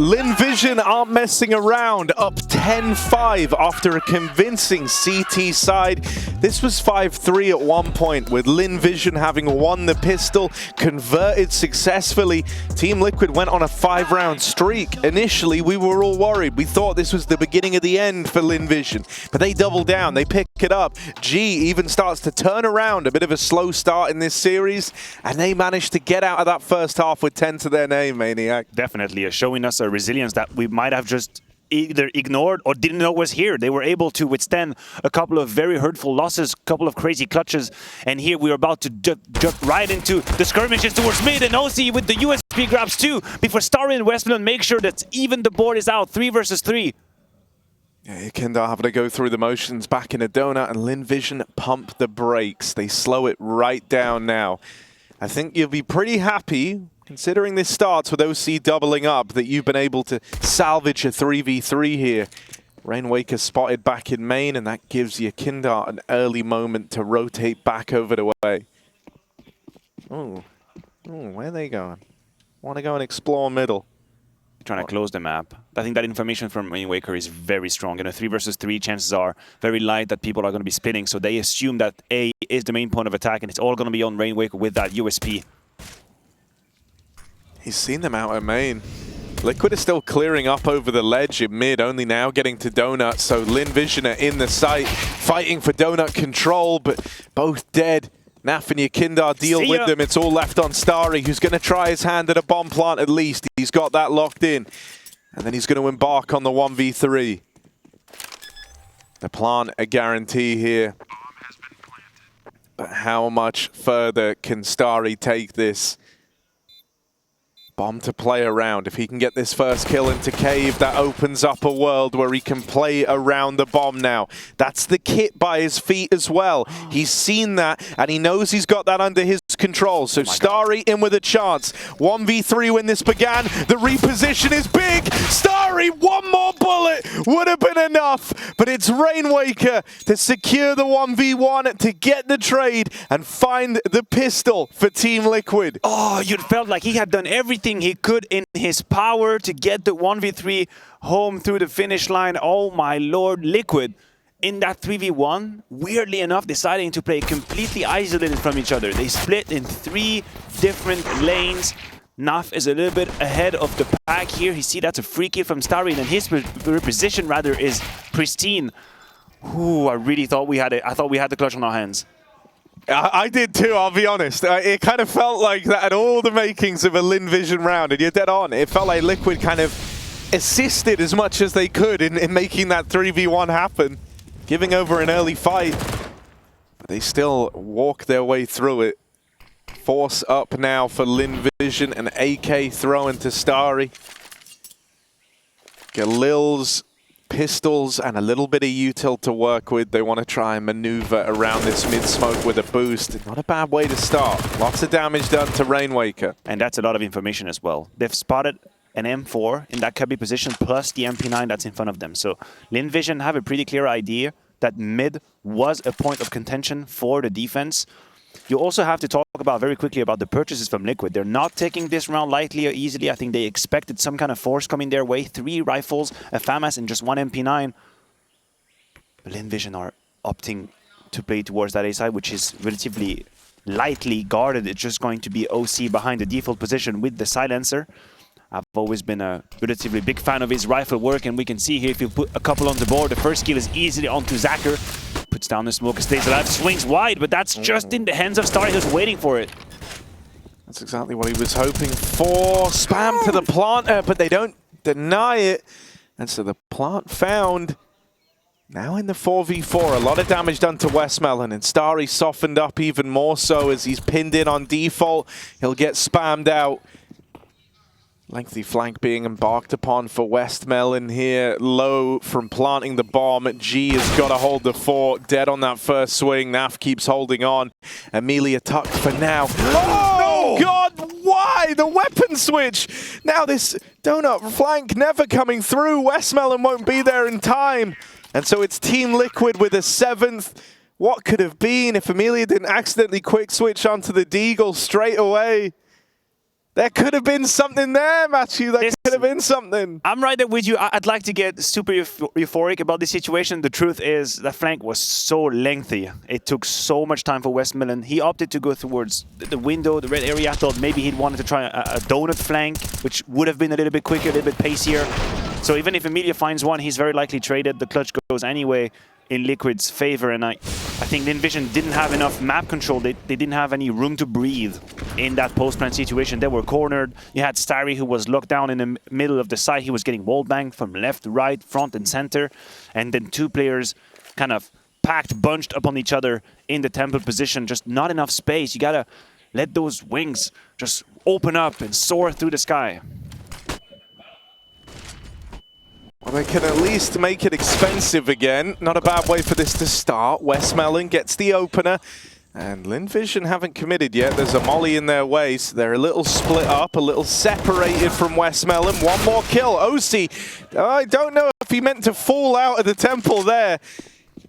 Lynn Vision aren't messing around, up 10-5 after a convincing CT side. This was 5-3 at one point, with Lynn Vision having won the pistol, converted successfully. Team Liquid went on a 5-round streak. Initially, we were all worried. We thought this was the beginning of the end for Lynn Vision, but they double down, they pick it up. G even starts to turn around, a bit of a slow start in this series, and they managed to get out of that first half with 10 to their name, Maniac. Definitely, showing us a resilience that we might have just either ignored or didn't know was here. They were able to withstand a couple of very hurtful losses, a couple of crazy clutches, and here we're about to jump right into the skirmishes towards mid, and OC with the USP grabs too, before Starry and westmelon make sure that even the board is out, 3 versus 3. Yeah, YEKINDAR having to go through the motions back in a donut, and Lynn Vision pump the brakes. They slow it right down now. I think you'll be pretty happy, considering this starts with OC doubling up, that you've been able to salvage a 3v3 here. Rainwaker spotted back in main, and that gives YEKINDAR an early moment to rotate back over the way. Oh, where are they going? Want to go and explore middle. Trying to close the map. I think that information from Rainwaker is very strong. In a 3 versus 3, chances are very light that people are going to be spinning, so they assume that A is the main point of attack, and it's all going to be on Rainwaker with that USP. He's seen them out at main. Liquid is still clearing up over the ledge in mid, only now getting to Donut, so Lynn Vision are in the site, fighting for Donut control, but both dead. Naf and YEKINDAR deal with them. It's all left on Starry, who's going to try his hand at a bomb plant at least. He's got that locked in. And then he's going to embark on the 1v3. The plant a guarantee here. But how much further can Starry take this? Bomb to play around. If he can get this first kill into Cave, that opens up a world where he can play around the bomb now. That's the kit by his feet as well. He's seen that, and he knows he's got that under his control. So Starry in with a chance. 1v3 when this began. The reposition is big. Starry, one more bullet would have been enough. But it's Rainwaker to secure the 1v1, to get the trade and find the pistol for Team Liquid. Oh, you felt like he had done everything he could in his power to get the 1v3 home through the finish line. Oh my lord, Liquid in that 3v1, weirdly enough, deciding to play completely isolated from each other. They split in 3 different lanes. Naf is a little bit ahead of the pack here. You see that's a free kill from Starry, and his position rather is pristine. Ooh, I really thought we had it. I thought we had the clutch on our hands. I did too, I'll be honest. It kind of felt like that had all the makings of a Lynn Vision round, and you're dead on. It felt like Liquid kind of assisted as much as they could in making that 3v1 happen, giving over an early fight. But they still walk their way through it. Force up now for Lynn Vision, and AK throwing to Starry. Galil's pistols and a little bit of util to work with. They want to try and maneuver around this mid-smoke with a boost. Not a bad way to start. Lots of damage done to Rainwaker. And that's a lot of information as well. They've spotted an M4 in that cubby position, plus the MP9 that's in front of them. So Lynn Vision have a pretty clear idea that mid was a point of contention for the defense. You also have to talk about very quickly about the purchases from Liquid. They're not taking this round lightly or easily. I think they expected some kind of force coming their way. 3 rifles, a FAMAS, and just 1 MP9. But Lynn Vision are opting to play towards that A side, which is relatively lightly guarded. It's just going to be OC behind the default position with the silencer. I've always been a relatively big fan of his rifle work, and we can see here if you put a couple on the board, the first kill is easily onto Zacher. Puts down the smoke, stays alive, swings wide, but that's just in the hands of Starry, who's waiting for it. That's exactly what he was hoping for. Spam to the planter, but they don't deny it. And so the plant found. Now in the 4v4, a lot of damage done to westmelon, and Starry softened up even more so as he's pinned in on default. He'll get spammed out. Lengthy flank being embarked upon for westmelon here. Low from planting the bomb. G has got to hold the fort. Dead on that first swing. Naf keeps holding on. Amelia tucked for now. Oh, no! God, why? The weapon switch. Now this donut flank never coming through. westmelon won't be there in time. And so it's Team Liquid with a 7th. What could have been if Amelia didn't accidentally quick switch onto the Deagle straight away? There could have been something there, Matthew. There could have been something. I'm right there with you. I'd like to get super euphoric about this situation. The truth is the flank was so lengthy. It took so much time for westmelon. He opted to go towards the window, the red area. I thought maybe he'd wanted to try a donut flank, which would have been a little bit quicker, a little bit pacier. So even if Emilia finds one, he's very likely traded. The clutch goes anyway in Liquid's favor, and I think Lynn Vision didn't have enough map control. They didn't have any room to breathe in that post-plant situation. They were cornered. You had Starry, who was locked down in the middle of the site. He was getting wall banged from left, right, front, and center. And then two players kind of packed, bunched upon each other in the temple position. Just not enough space. You gotta let those wings just open up and soar through the sky. Well, they can at least make it expensive again. Not a bad way for this to start. westmelon gets the opener. And Lynn Vision haven't committed yet. There's a molly in their way, so they're a little split up, a little separated from westmelon. One more kill. OC, I don't know if he meant to fall out of the temple there.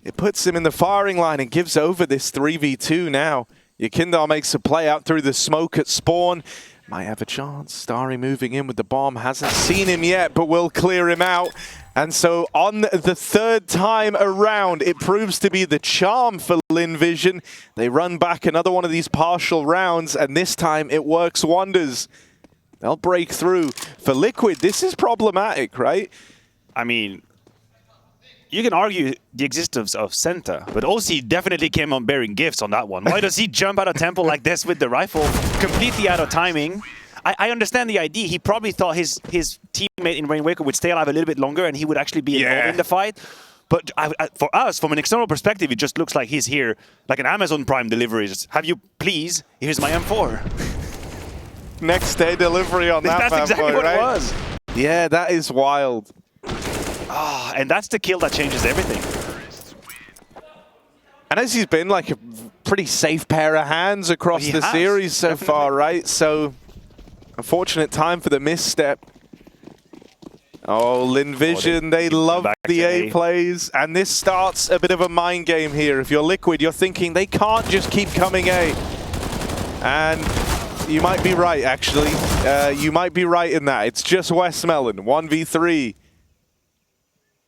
It puts him in the firing line and gives over this 3v2 now. YEKINDAR makes a play out through the smoke at spawn. Might have a chance. Starry moving in with the bomb. Hasn't seen him yet, but will clear him out. And so on the third time around, it proves to be the charm for Lynn Vision. They run back another one of these partial rounds, and this time it works wonders. They'll break through. For Liquid, this is problematic, right? I mean, you can argue the existence of Senta, but OC definitely came on bearing gifts on that one. Why does he jump out of temple like this with the rifle, completely out of timing? I understand the idea. He probably thought his teammate in Rainwaker would stay alive a little bit longer and he would actually be involved in the fight. But for us, from an external perspective, it just looks like he's here, like an Amazon Prime delivery. Just, have you please? Here's my M4. Next day delivery on that. That's exactly what it was. Yeah, that is wild. Oh, and that's the kill that changes everything. And as he's been like a pretty safe pair of hands across the series so far, right? So, unfortunate time for the misstep. Oh, Lynn Vision, they love the A plays. And this starts a bit of a mind game here. If you're Liquid, you're thinking they can't just keep coming A. And you might be right, actually. You might be right in that. It's just westmelon, 1v3.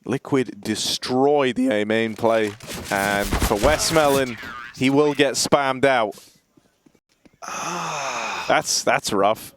Liquid destroy the A main play, and for westmelon, he will get spammed out. That's rough.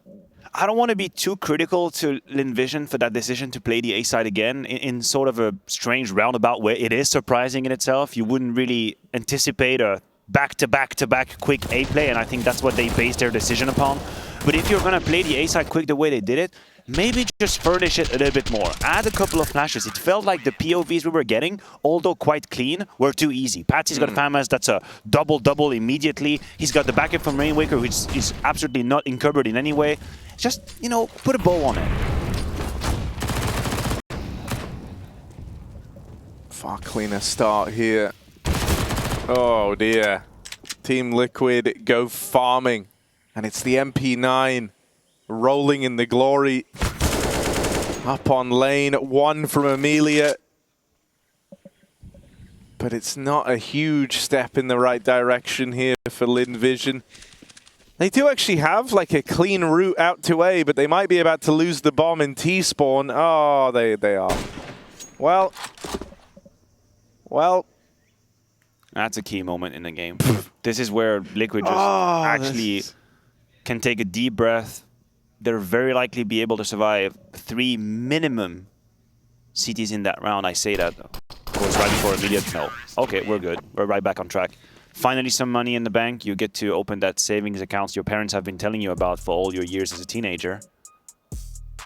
I don't want to be too critical to Lynn Vision for that decision to play the A side again in sort of a strange roundabout way. It is surprising in itself. You wouldn't really anticipate a back-to-back-to-back quick A play, and I think that's what they based their decision upon. But if you're going to play the A side quick the way they did it, maybe just furnish it a little bit more. Add a couple of flashes. It felt like the POVs we were getting, although quite clean, were too easy. Patsy's got FAMAS, that's a double-double immediately. He's got the backup from Rainwaker, which is absolutely not encumbered in any way. Just, you know, put a bow on it. Far cleaner start here. Oh dear. Team Liquid go farming. And it's the MP9 rolling in the glory. Up on lane, one from Emilia. But it's not a huge step in the right direction here for Lynn Vision. They do actually have like a clean route out to A, but they might be about to lose the bomb in T-spawn. Oh, they are. Well. That's a key moment in the game. This is where Liquid just actually can take a deep breath. They'll very likely be able to survive 3 minimum CTs in that round. I say that, of course, right before immediate. No. Okay, we're good. We're right back on track. Finally, some money in the bank. You get to open that savings account your parents have been telling you about for all your years as a teenager.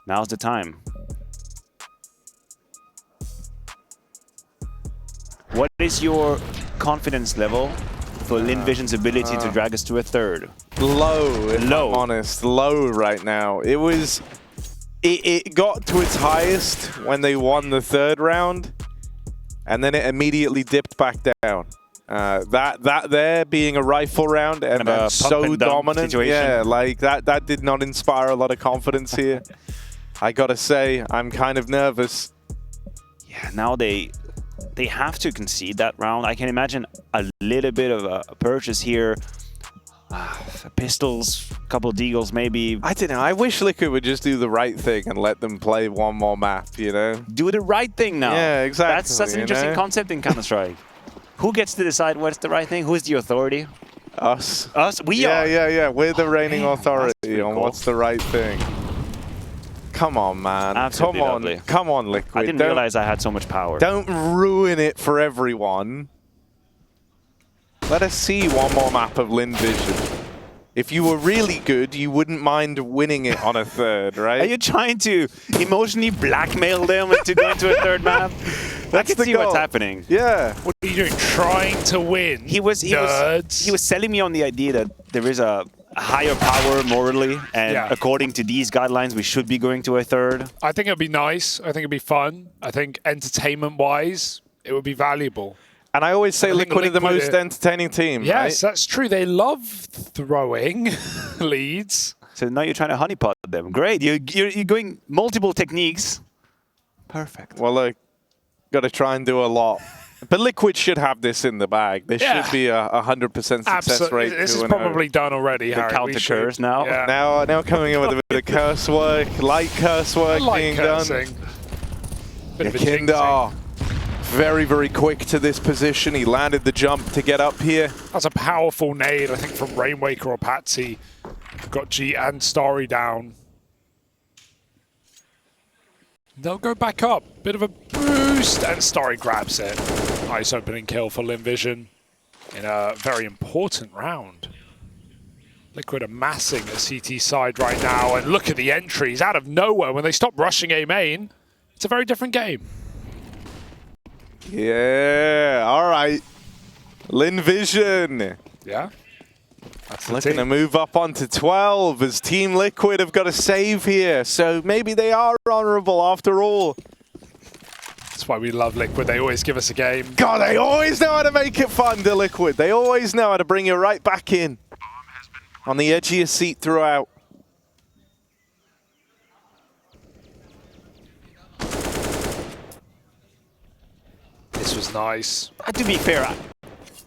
Now's the time. What is your confidence level for Lynn Vision's ability to drag us to a third? Low, if I'm honest. Low right now. It got to its highest when they won the third round, and then it immediately dipped back down. That there being a rifle round and so dominant, yeah, like that did not inspire a lot of confidence here. I gotta say, I'm kind of nervous. Yeah, now they have to concede that round. I can imagine a little bit of a purchase here. Pistols, couple of deagles, maybe. I don't know. I wish Liquid would just do the right thing and let them play one more map, you know? Do the right thing now. Yeah, exactly. That's an interesting concept in Counter-Strike. Who gets to decide what's the right thing? Who's the authority? Us. Us? We are? Yeah. We're the reigning authority on cool. what's the right thing. Come on, man. Absolutely lovely. Come on, Liquid. I didn't realize I had so much power. Don't ruin it for everyone. Let us see one more map of Lynn Vision. If you were really good, you wouldn't mind winning it on a third, right? Are you trying to emotionally blackmail them into going to a third map? I can see what's happening. Yeah. What are you doing? Trying to win? He was selling me on the idea that there is a higher power morally, and according to these guidelines, we should be going to a third. I think it'd be nice. I think it'd be fun. I think entertainment-wise, it would be valuable. And I always say Liquid are the most entertaining team, Yes, right? that's true. They love throwing leads. So now you're trying to honeypot them. Great. You're going multiple techniques. Perfect. Well, look, got to try and do a lot. But Liquid should have this in the bag. There should be a 100% success rate. This is probably done already, Harry. Count the curse now. Yeah. Now coming in with a bit of curse work, light curse work being cursing. done. Bit of a YEKINDAR, very, very quick to this position. He landed the jump to get up here. That's a powerful nade, I think, from Rainwaker or Patsy. Got G and Starry down. They'll go back up. Bit of a boost, and Starry grabs it. Nice opening kill for Lynn Vision in a very important round. Liquid amassing the CT side right now, and look at the entries out of nowhere. When they stop rushing A main, it's a very different game. Yeah, all right. Lynn Vision. Yeah. That's looking to move up onto 12 as Team Liquid have got a save here. So maybe they are honorable after all. That's why we love Liquid. They always give us a game. God, they always know how to make it fun, the Liquid. They always know how to bring you right back in. On the edge of your seat throughout. This was nice. To be fair,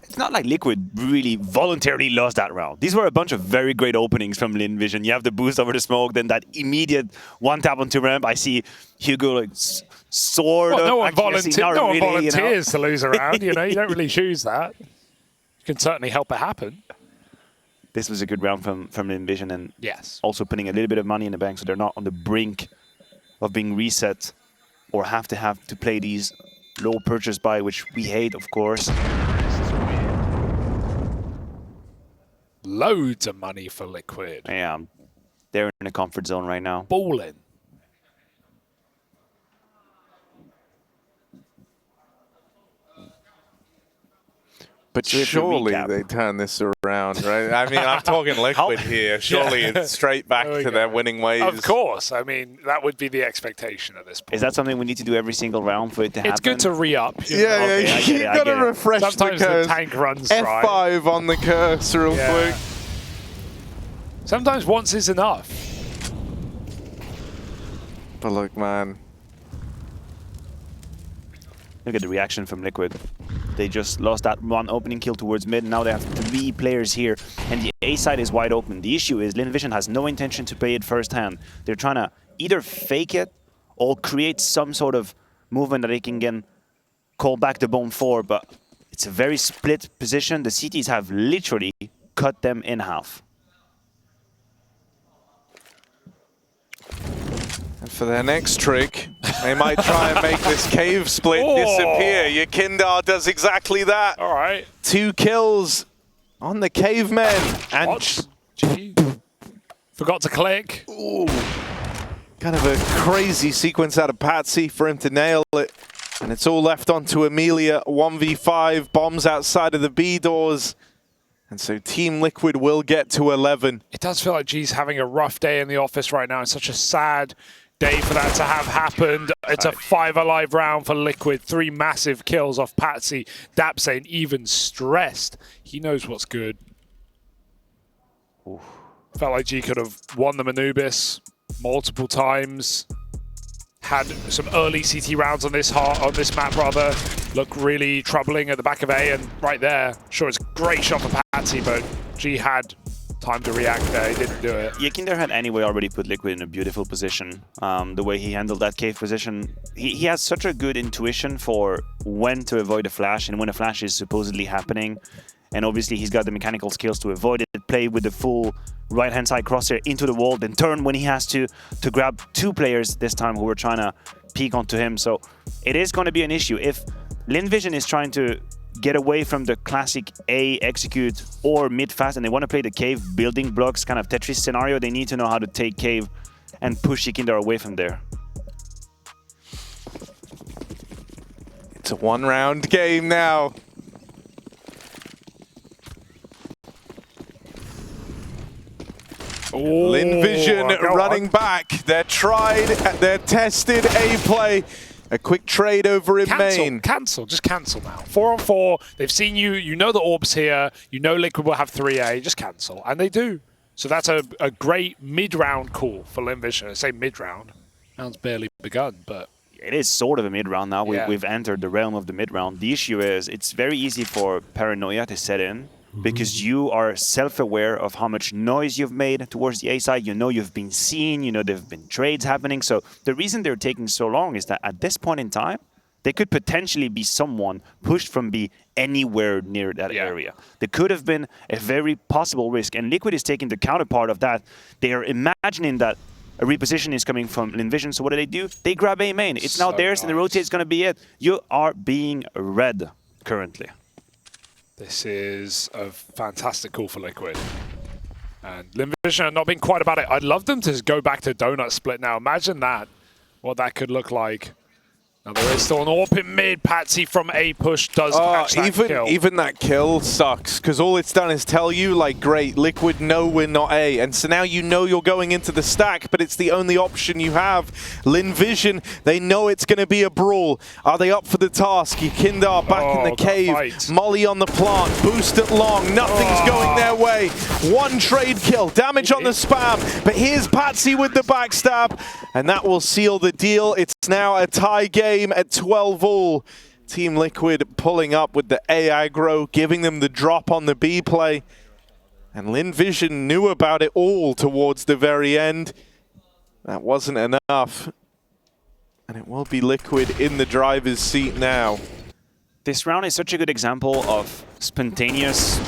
it's not like Liquid really voluntarily lost that round. These were a bunch of very great openings from Lynn Vision. You have the boost over the smoke, then that immediate one tap onto ramp. I see Hugo like sword. Well, no one volunteers you know? to lose a round. You know, you don't really choose that. You can certainly help it happen. This was a good round from Lynn Vision, and yes, also putting a little bit of money in the bank, so they're not on the brink of being reset or have to play these low purchase buy, which we hate, of course. Loads of money for Liquid. Yeah, they're in a comfort zone right now. Balling. But so surely they turn this around, right? I mean, I'm talking Liquid here. Surely it's straight back to their winning ways. Of course. I mean, that would be the expectation at this point. Is that something we need to do every single round for it to happen? It's good to re-up. Yeah, you got to refresh Sometimes the curse. The tank runs dry. F5 on the curse real quick. Sometimes once is enough. But look, man. Look at the reaction from Liquid. They just lost that one opening kill towards mid. Now they have 3 players here, and the A side is wide open. The issue is Lynn Vision has no intention to play it firsthand. They're trying to either fake it or create some sort of movement that they can again call back the bomb for, but it's a very split position. The CTs have literally cut them in half. And for their next trick, they might try and make this cave split disappear. YEKINDAR does exactly that. All right. 2 kills on the cavemen. And forgot to click. Ooh. Kind of a crazy sequence out of Patsy for him to nail it. And it's all left onto Amelia. 1v5, bombs outside of the B doors. And so Team Liquid will get to 11. It does feel like G's having a rough day in the office right now. It's such a sad day for that to have happened. It's a 5 alive round for Liquid. 3 massive kills off Patsy. Dapsane even stressed. He knows what's good. Oof. Felt like G could have won the Manubis multiple times. Had some early CT rounds on this map rather. Look really troubling at the back of A, and right there. Sure, it's a great shot for Patsy, but G had time to react there. He didn't do it. YEKINDAR had anyway already put Liquid in a beautiful position. The way he handled that cave position, he has such a good intuition for when to avoid a flash and when a flash is supposedly happening. And obviously he's got the mechanical skills to avoid it, play with the full right-hand side crosshair into the wall, then turn when he has to grab two players this time who were trying to peek onto him. So it is going to be an issue. If Lynn Vision is trying to get away from the classic A execute or mid fast and they want to play the cave building blocks kind of Tetris scenario, they need to know how to take cave and push YEKINDAR away from there. It's a one-round game now. Oh, Lynn Vision running back. They're tried, they're tested A play. A quick trade over in main. Cancel, just cancel now. 4 on 4. They've seen you. You know the orb's here. You know Liquid will have 3A. Just cancel, and they do. So that's a great mid-round call for Lynn Vision. I say mid-round. Round's barely begun, but it is sort of a mid-round now. Yeah. We've entered the realm of the mid-round. The issue is it's very easy for paranoia to set in because you are self-aware of how much noise you've made towards the A side. You know you've been seen. You know there have been trades happening. So the reason they're taking so long is that at this point in time, there could potentially be someone pushed from B anywhere near that area. There could have been a very possible risk. And Liquid is taking the counterpart of that. They are imagining that a reposition is coming from Lynn Vision. So what do? They grab A main. It's now theirs, and the rotate is going to be it. You are being read currently. this is a fantastic call for Liquid. And Lynn Vision have not been quite about it. I'd love them to go back to donut split now. Imagine that, what that could look like. Now there is still an AWP in mid. Patsy from A push does catch that kill. Even that kill sucks, because all it's done is tell you, like, great, Liquid know we're not A. And so now you know you're going into the stack, but it's the only option you have. Lynn Vision, they know it's going to be a brawl. Are they up for the task? YEKINDAR back in the cave. Molly on the plant. Boost at long. Nothing's going their way. One trade kill. Damage on the spam. But here's Patsy with the backstab. And that will seal the deal. It's now a tie game at 12-all. Team Liquid pulling up with the A aggro, giving them the drop on the B play. And Lynn Vision knew about it all towards the very end. That wasn't enough. And it will be Liquid in the driver's seat now. This round is such a good example of spontaneous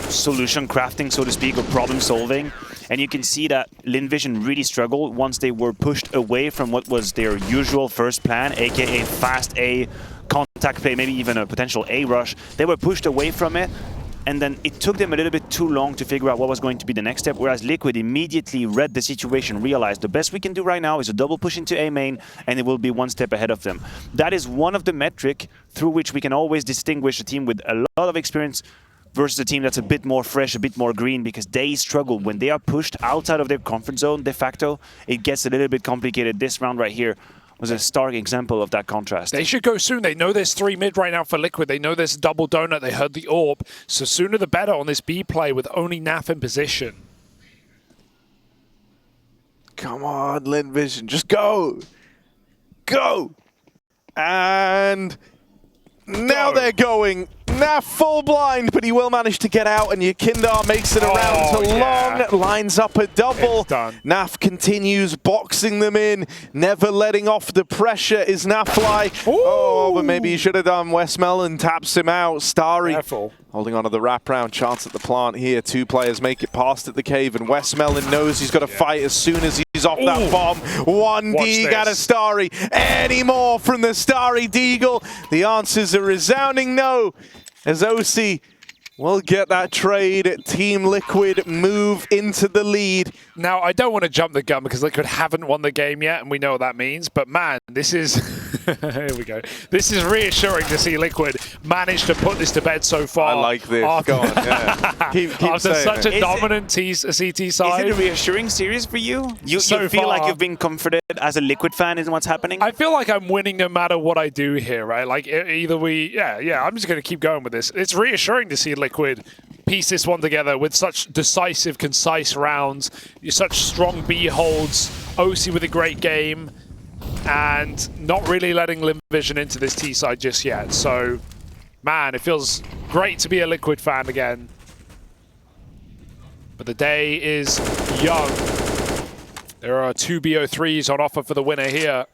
solution crafting, so to speak, or problem solving. And you can see that Lynn Vision really struggled once they were pushed away from what was their usual first plan, aka fast A contact play, maybe even a potential A rush. They were pushed away from it, and then it took them a little bit too long to figure out what was going to be the next step, whereas Liquid immediately read the situation, realized the best we can do right now is a double push into A main, and it will be one step ahead of them. That is one of the metric through which we can always distinguish a team with a lot of experience versus a team that's a bit more fresh, a bit more green, because they struggle. When they are pushed outside of their comfort zone, de facto, it gets a little bit complicated. This round right here was a stark example of that contrast. They should go soon. They know there's 3 mid right now for Liquid. They know there's a double donut. They heard the AWP. So sooner the better on this B play with only Naf in position. Come on, Lynn Vision, just go! Go! And now they're going. Naf full blind, but he will manage to get out, and YEKINDAR makes it around to long, lines up a double. Naf continues boxing them in, never letting off the pressure. Is Nafly? Oh, but maybe he should have done. westmelon taps him out. Starry holding on to the wraparound. Chance at the plant here. 2 players make it past at the cave, and westmelon knows he's got to fight as soon as he's off that bomb. 1 Deagle out of Starry. Any more from the Starry Deagle? The answer's a resounding no, as OC will get that trade. Team Liquid move into the lead. Now, I don't want to jump the gun because Liquid haven't won the game yet, and we know what that means. But man, this is... here we go. This is reassuring to see Liquid manage to put this to bed so far. I like this. Go on, yeah. keep after saying such it. a dominant CT side. Is it a reassuring series for you? You feel like you've been comforted as a Liquid fan in what's happening? I feel like I'm winning no matter what I do here, right? Like either we... Yeah, I'm just going to keep going with this. It's reassuring to see Liquid piece this one together with such decisive, concise rounds, such strong B holds, OC with a great game, and not really letting Lynn Vision into this T side just yet. So, man, it feels great to be a Liquid fan again. But the day is young. There are 2 BO3s on offer for the winner here.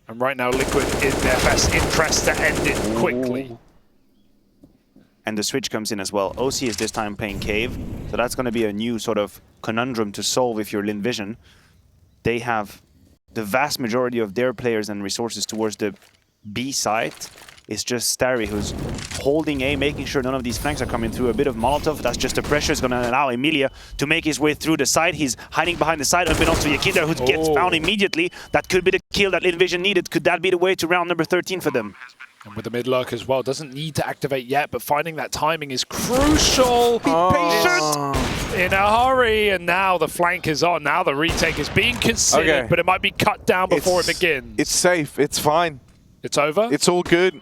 And right now, Liquid is their best interest to end it quickly. And the switch comes in as well. OC is this time playing Cave, so that's going to be a new sort of conundrum to solve if you're Lynn Vision. They have the vast majority of their players and resources towards the B site. It's just Starry who's holding A, making sure none of these flanks are coming through. A bit of Molotov, that's just the pressure. It's going to allow Emilia to make his way through the side. He's hiding behind the side, unbeknownst to YEKINDAR, who gets found immediately. That could be the kill that Lynn Vision needed. Could that be the way to round number 13 for them? And with the mid lurk as well, doesn't need to activate yet, but finding that timing is crucial. Be patient in a hurry, and now the flank is on. Now the retake is being considered, but it might be cut down before it begins. It's safe. It's fine. It's over? It's all good.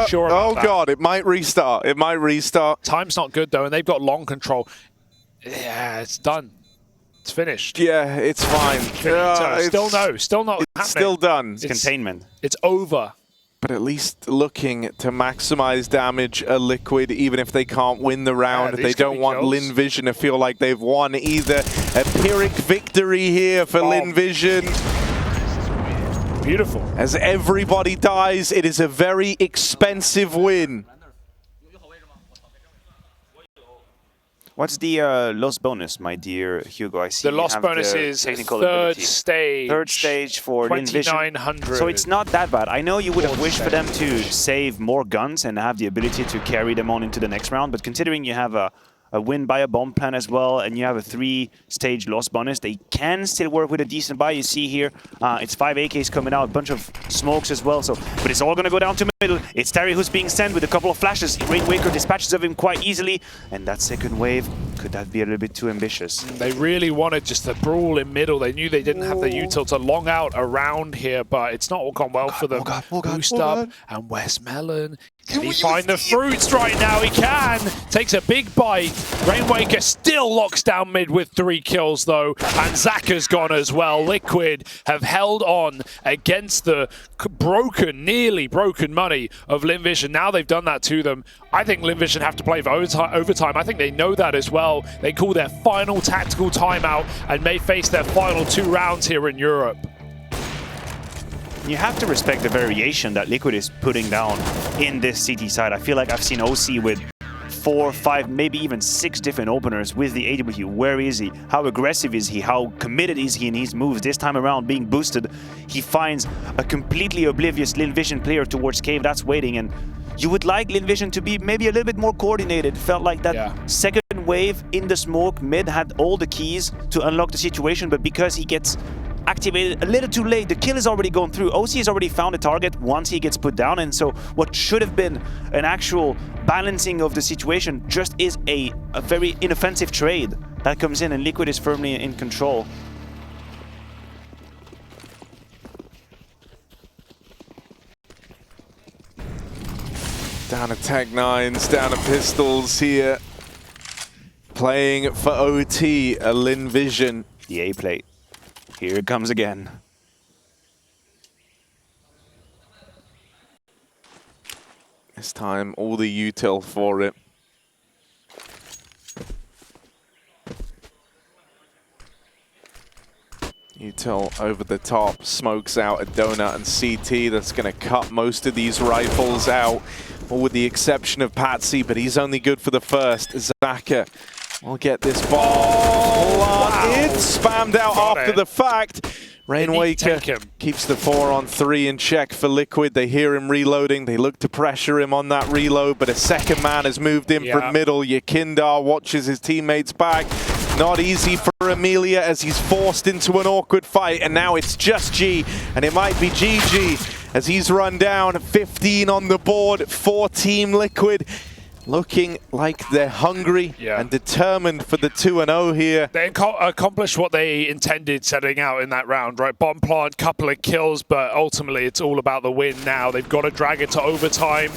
Sure about that? God, it might restart. It might restart. Time's not good, though, and they've got long control. Yeah, it's done. It's finished. Yeah, it's fine. Still no. Still not happening. Still done. It's containment. It's over. But at least looking to maximize damage a Liquid, even if they can't win the round. They don't want Lynn Vision to feel like they've won either. A Pyrrhic victory here for Lynn Vision. Beautiful. As everybody dies, it is a very expensive win. What's the loss bonus, my dear Hugo? I see the loss bonus is third stage. Third stage for Lynn Vision. 2,900. So it's not that bad. I know you would have wished for them to save more guns and have the ability to carry them on into the next round, but considering you have a win by a bomb plan as well, and you have a 3-stage loss bonus, they can still work with a decent buy. You see here, it's 5 AKs coming out, a bunch of smokes as well. So, but it's all going to go down to middle. It's Starry who's being sent with a couple of flashes. Rainwaker dispatches of him quite easily, and that second wave, could that be a little bit too ambitious? They really wanted just the brawl in middle. They knew they didn't have the util to long out around here, but it's not all gone well for them. Boost up, and westmelon. Can he find the fruits right now? He can. Takes a big bite. Rainwaker still locks down mid with 3 kills, though. And Zaka's gone as well. Liquid have held on against the nearly broken money of Lynn Vision. Now they've done that to them. I think Lynn Vision have to play for overtime. I think they know that as well. They call their final tactical timeout and may face their final 2 rounds here in Europe. You have to respect the variation that Liquid is putting down in this CT side. I feel like I've seen OC with 4, 5, maybe even 6 different openers with the AW. Where is he? How aggressive is he? How committed is he in his moves? This time around, being boosted, he finds a completely oblivious Lynn Vision player towards Cave that's waiting. And you would like Lynn Vision to be maybe a little bit more coordinated. Felt like that second wave in the smoke mid had all the keys to unlock the situation, but because he gets activated a little too late, the kill is already gone through. OC has already found a target once he gets put down, and so what should have been an actual balancing of the situation just is a very inoffensive trade that comes in, and Liquid is firmly in control. Down to Tech 9s, down to pistols here. Playing for OT, a Lynn Vision. The A plate. Here it comes again. This time, all the util for it. Util over the top, smokes out a donut and CT. That's going to cut most of these rifles out, all with the exception of Patsy, but he's only good for the first. Zaka will get this bomb. It's spammed out after the fact. Rainwaker keeps the 4-on-3 in check for Liquid. They hear him reloading. They look to pressure him on that reload, but a second man has moved in from middle. YEKINDAR watches his teammates back. Not easy for Emilia as he's forced into an awkward fight, and now it's just G, and it might be GG as he's run down. 15 on the board for Team Liquid. Looking like they're hungry and determined for the 2-0 here. They accomplished what they intended setting out in that round, right? Bomb plant, couple of kills, but ultimately it's all about the win now. They've got to drag it to overtime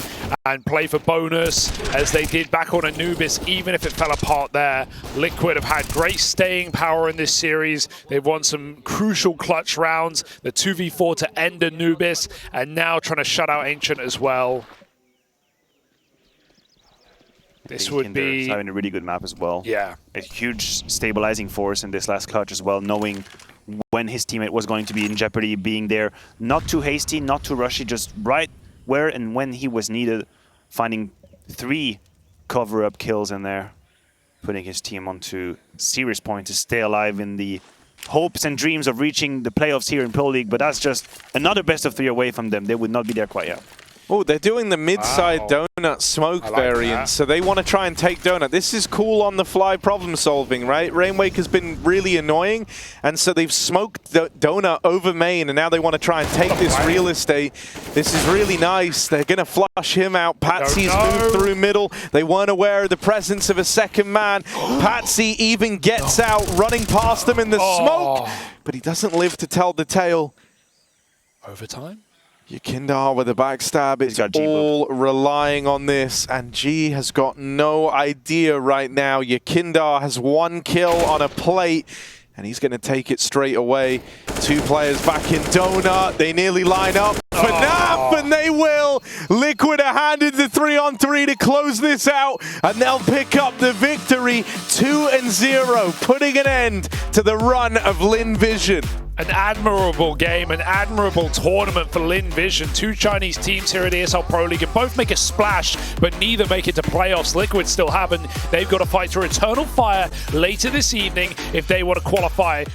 and play for bonus, as they did back on Anubis, even if it fell apart there. Liquid have had great staying power in this series. They've won some crucial clutch rounds, the 2v4 to end Anubis, and now trying to shut out Ancient as well. This would YEKINDAR be is having a really good map as well. Yeah. A huge stabilizing force in this last clutch as well, knowing when his teammate was going to be in jeopardy, being there, not too hasty, not too rushy, just right where and when he was needed, finding 3 cover-up kills in there, putting his team onto serious points to stay alive in the hopes and dreams of reaching the playoffs here in Pro League, but that's just another best of 3 away from them. They would not be there quite yet. Oh, they're doing the mid-side donut smoke variant, so they want to try and take donut. This is cool on the fly problem solving, right? Rainwaker's been really annoying, and so they've smoked donut over main, and now they want to try and take this real estate. This is really nice. They're going to flush him out. Patsy's moved through middle. They weren't aware of the presence of a second man. Patsy even gets out, running past them in the smoke, but he doesn't live to tell the tale. Overtime? YEKINDAR with a backstab. It's all relying on this, and G has got no idea right now. YEKINDAR has 1 kill on a plate, and he's going to take it straight away. 2 players back in donut. They nearly line up for Nap, and they will. Liquid are handed the 3-on-3 to close this out, and they'll pick up the victory. 2-0, putting an end to the run of Lynn Vision. An admirable game, an admirable tournament for Lynn Vision. 2 Chinese teams here at ESL Pro League, and both make a splash, but neither make it to playoffs. Liquid still haven't. They've got to fight through Eternal Fire later this evening if they want to qualify